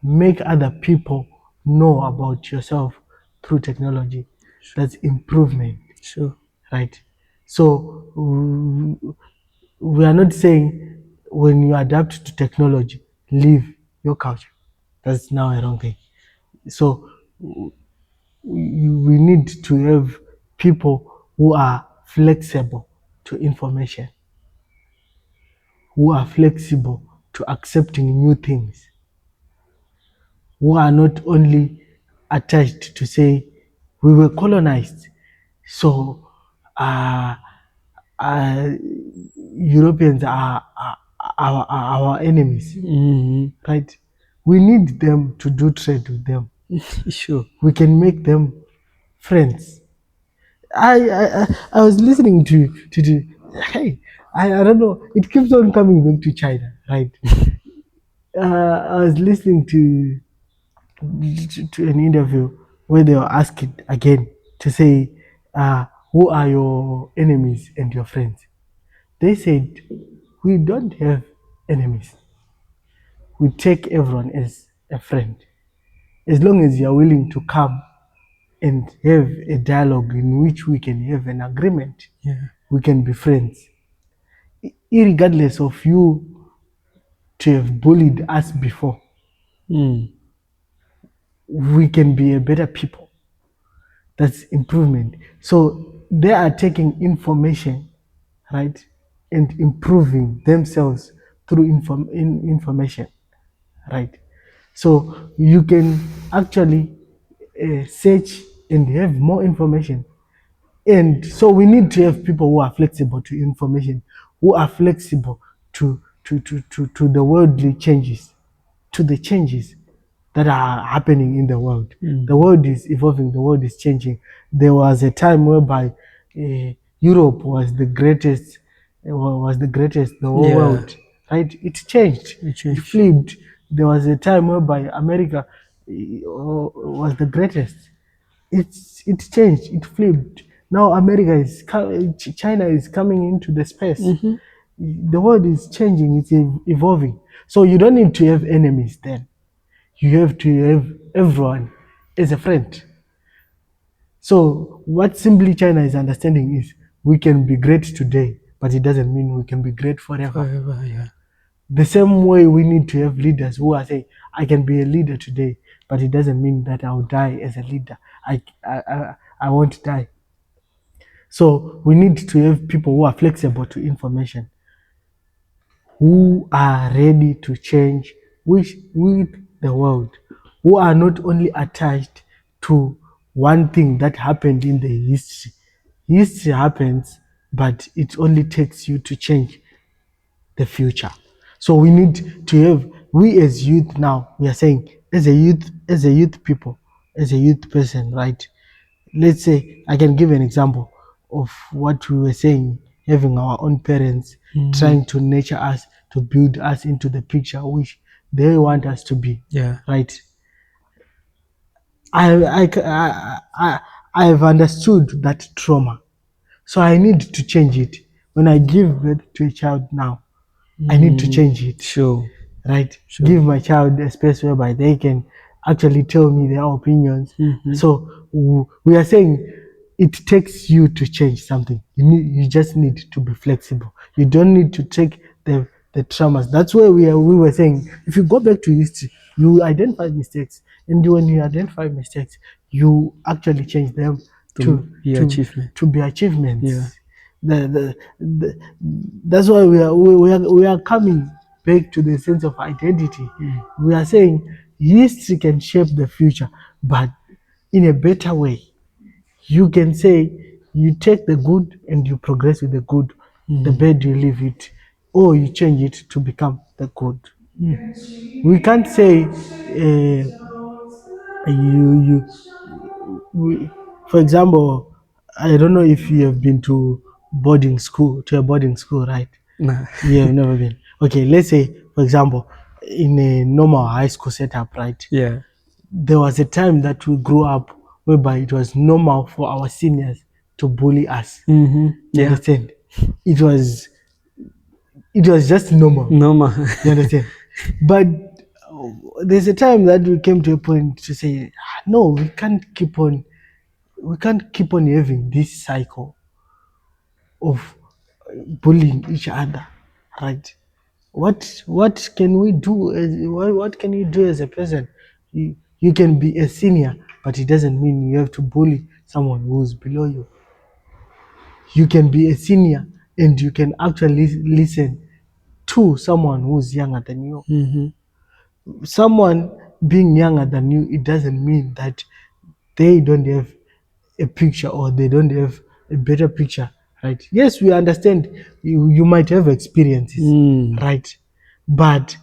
Speaker 2: Make other people know about yourself through technology. That's improvement,
Speaker 1: Sure.
Speaker 2: right? So we are not saying when you adapt to technology, leave your culture. That's now a wrong thing. So we need to have people who are flexible to information, who are flexible to accepting new things, who are not only attached to say we were colonized, so uh, Europeans are our enemies, right? We need them to do trade with them.
Speaker 1: Sure.
Speaker 2: We can make them friends. I was listening to the hey, I don't know. It keeps on coming back to China, right? I was listening to an interview where they were asked again to say, who are your enemies and your friends? They said, we don't have enemies. We take everyone as a friend. As long as you are willing to come and have a dialogue in which we can have an agreement, we can be friends. Irregardless of you to have bullied us before, we can be a better people. That's improvement. So they are taking information, right, and improving themselves through information, right? So you can actually search and have more information. And so we need to have people who are flexible to information, who are flexible to the worldly changes, to the changes that are happening in the world. The world is evolving, the world is changing. There was a time whereby Europe was the greatest, the whole world, right? It changed, it flipped. There was a time whereby America was the greatest. It changed, it flipped. Now China is coming into the space. The world is changing, it's evolving. So you don't need to have enemies then. You have to have everyone as a friend. So what simply China is understanding is we can be great today, but it doesn't mean we can be great forever. The same way we need to have leaders who are saying, I can be a leader today, but it doesn't mean that I'll die as a leader. I won't die. So we need to have people who are flexible to information, who are ready to change with the world, who are not only attached to one thing that happened in the history, History happens, but it only takes you to change the future. So we need to have, we as youth now, we are saying as a youth people, as a youth person, right? Let's say I can give an example of what we were saying, having our own parents trying to nurture us, to build us into the picture which they want us to be.
Speaker 1: Yeah.
Speaker 2: Right. I have understood that trauma. So I need to change it. When I give birth to a child now, I need to change it.
Speaker 1: Sure.
Speaker 2: Right? Give my child a space whereby they can actually tell me their opinions. So we are saying it takes you to change something. You just need to be flexible. You don't need to take the traumas. That's where we were saying if you go back to history, you identify mistakes, and when you identify mistakes, you actually change them
Speaker 1: To be achievement.
Speaker 2: to be achievements.
Speaker 1: Yeah.
Speaker 2: That's why we are coming back to the sense of identity. We are saying history can shape the future, but in a better way. You can say you take the good and you progress with the good, the bad you leave it, or you change it to become the good. We can't say you for example, I don't know if you have been to a boarding school, right?
Speaker 1: Nah.
Speaker 2: You have never been. Okay, let's say, for example, in a normal high school setup, right?
Speaker 1: Yeah.
Speaker 2: There was a time that we grew up whereby it was normal for our seniors to bully us. You
Speaker 1: Yeah.
Speaker 2: understand? It was just normal.
Speaker 1: Normal.
Speaker 2: You understand? But there's a time that we came to a point to say, no, we can't keep on having this cycle of bullying each other, right? What can we do? What can you do as a person? You can be a senior, but it doesn't mean you have to bully someone who's below you. You can be a senior and you can actually listen to someone who's younger than you. Someone being younger than you, it doesn't mean that they don't have a picture or they don't have a better picture, right? Yes, we understand you might have experiences, right? But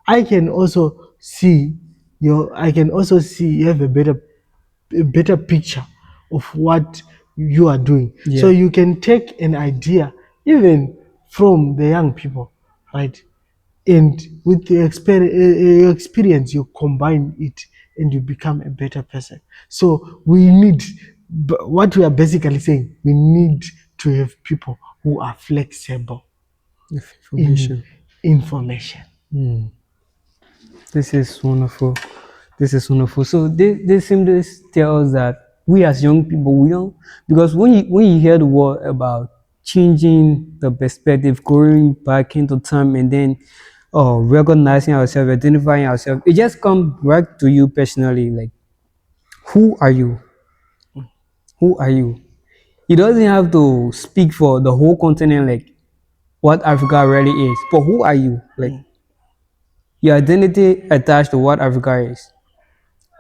Speaker 2: I can also see you have a better picture of what you are doing.
Speaker 1: Yeah.
Speaker 2: So you can take an idea even from the young people, right? And with the experience, you combine it and you become a better person. So what we are basically saying, we need to have people who are flexible
Speaker 1: Information.
Speaker 2: in information.
Speaker 1: This is wonderful. This is wonderful. So this simply tells that we as young people, we don't, because when you hear the word about changing the perspective, going back into time, and then recognizing ourselves, identifying ourselves, it just comes back to you personally. Like, who are you? Who are you? It doesn't have to speak for the whole continent, like what Africa really is. But who are you? Like, your identity attached to what Africa is.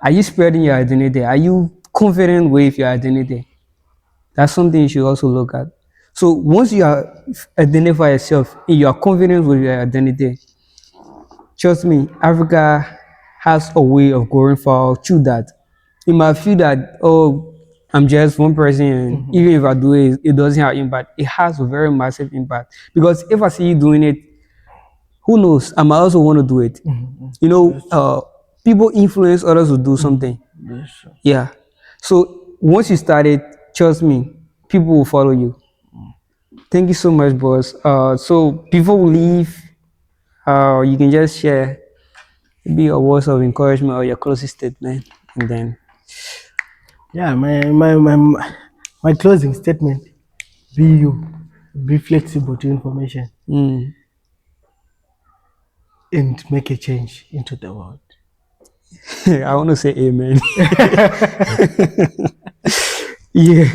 Speaker 1: Are you spreading your identity? Are you confident with your identity? That's something you should also look at. So once you identify yourself and you are confident with your identity, trust me, Africa has a way of going far through that. You might feel that, oh, I'm just one person, and even if I do it, it doesn't have impact. It has a very massive impact. Because if I see you doing it, who knows? I might also want to do it. You know, people influence others to do something. Yeah. So once you start it, trust me, people will follow you. Thank you so much, boss. So before we leave, you can just share maybe your words of encouragement or your closing statement, and then.
Speaker 2: Yeah, my closing statement: be you, be flexible to information, and make a change into the world.
Speaker 1: I want to say amen. Yeah,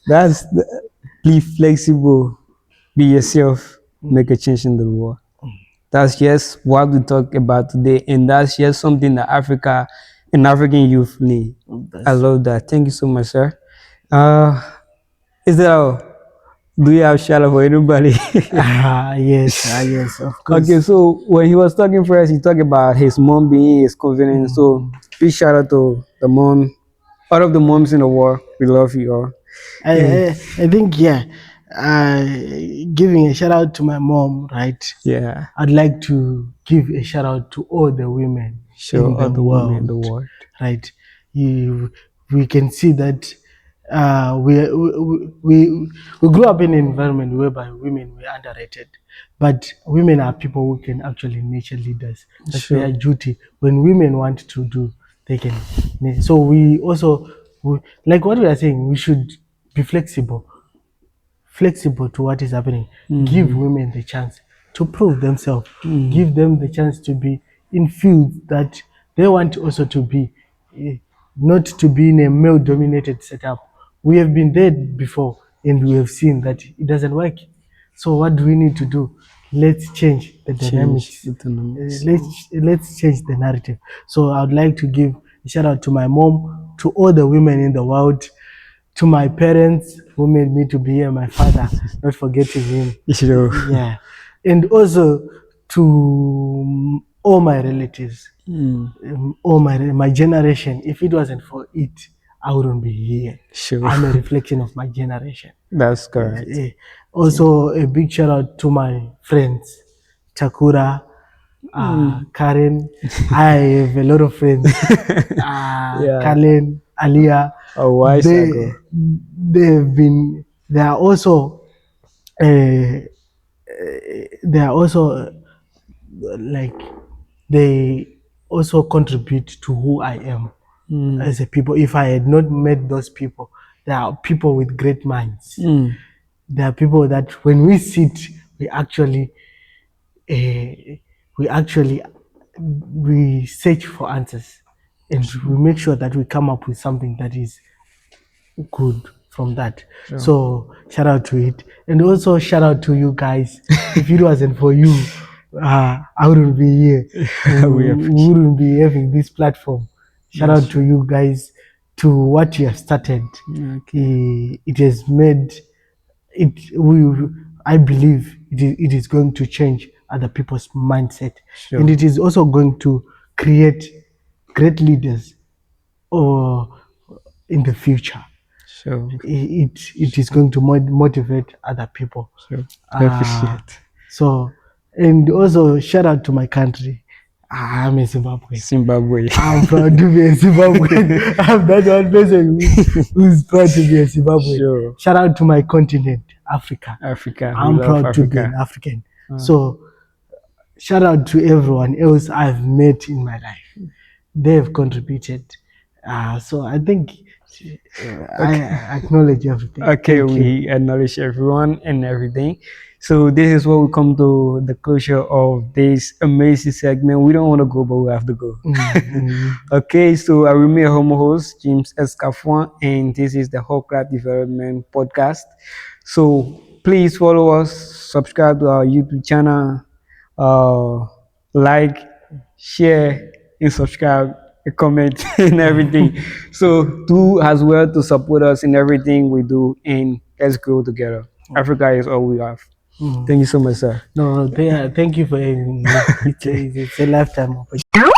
Speaker 1: that's be flexible, be yourself, make a change in the world. That's just what we talk about today, and that's just something that Africa and African youth need. I love that. Thank you so much, sir. Is that all? Do you have shout out for anybody?
Speaker 2: Yes, of course.
Speaker 1: Okay, so when he was talking first, he talked about his mom being his confidence. So big shout out to the mom, all of the moms in the world. We love you all.
Speaker 2: I think, yeah, uh, giving a shout out to my mom, right?
Speaker 1: Yeah,
Speaker 2: I'd like to give a shout out to all the women
Speaker 1: sure,
Speaker 2: in
Speaker 1: all
Speaker 2: the
Speaker 1: the women in
Speaker 2: world,
Speaker 1: the world.
Speaker 2: right? We can see that we grew up in an environment whereby women were underrated, but women are people who can actually nature leaders. That's
Speaker 1: Sure.
Speaker 2: their duty. When women want to do, they can. So we also, like what we are saying, we should be flexible to what is happening. Give women the chance to prove themselves. Give them the chance to be in fields that they want also to be, not to be in a male dominated setup. We have been there before and we have seen that it doesn't work. So what do we need to do? Let's change the dynamics.
Speaker 1: the dynamics.
Speaker 2: Let's change the narrative. So I would like to give a shout out to my mom, to all the women in the world, to my parents who made me to be here, my father, not forgetting him.
Speaker 1: Sure.
Speaker 2: Yeah. And also to all my relatives, all my generation. If it wasn't for it, I wouldn't be here.
Speaker 1: Sure.
Speaker 2: I'm a reflection of my generation.
Speaker 1: That's correct.
Speaker 2: Also, a big shout out to my friends, Chakura, Karen. I have a lot of friends. Kalen, Alia.
Speaker 1: Oh, why
Speaker 2: They are also, like, they also contribute to who I am as a people. If I had not met those people, there are people with great minds. There are people that when we sit, we actually we search for answers, and we make sure that we come up with something that is good from that. So shout out to it, and also shout out to you guys. If it wasn't for you, I wouldn't be here. We wouldn't be having this platform. Shout out to you guys, to what you have started. It has made it. I believe it is going to change other people's mindset, and it is also going to create great leaders or in the future.
Speaker 1: Sure.
Speaker 2: It is going to motivate other people.
Speaker 1: Sure. I appreciate.
Speaker 2: So, and also shout out to my country. I'm a Zimbabwean.
Speaker 1: Zimbabwe.
Speaker 2: I'm proud to be a Zimbabwean. I'm that one person who's proud to be a Zimbabwean.
Speaker 1: Sure.
Speaker 2: Shout out to my continent, Africa.
Speaker 1: Africa.
Speaker 2: I'm proud to be an African. So, shout out to everyone else I've met in my life. They have contributed. So I think I acknowledge everything.
Speaker 1: Okay, we acknowledge everyone and everything. So this is where we come to the closure of this amazing segment. We don't want to go, but we have to go. Okay, so I remain your home host, James Escafon, and this is the Whole Craft Development Podcast. So please follow us, subscribe to our YouTube channel, like, share, and subscribe, comment, and everything. So do as well to support us in everything we do, and let's grow together. Africa is all we have. Thank you so much, sir.
Speaker 2: No, thank you for having me. It's a lifetime opportunity.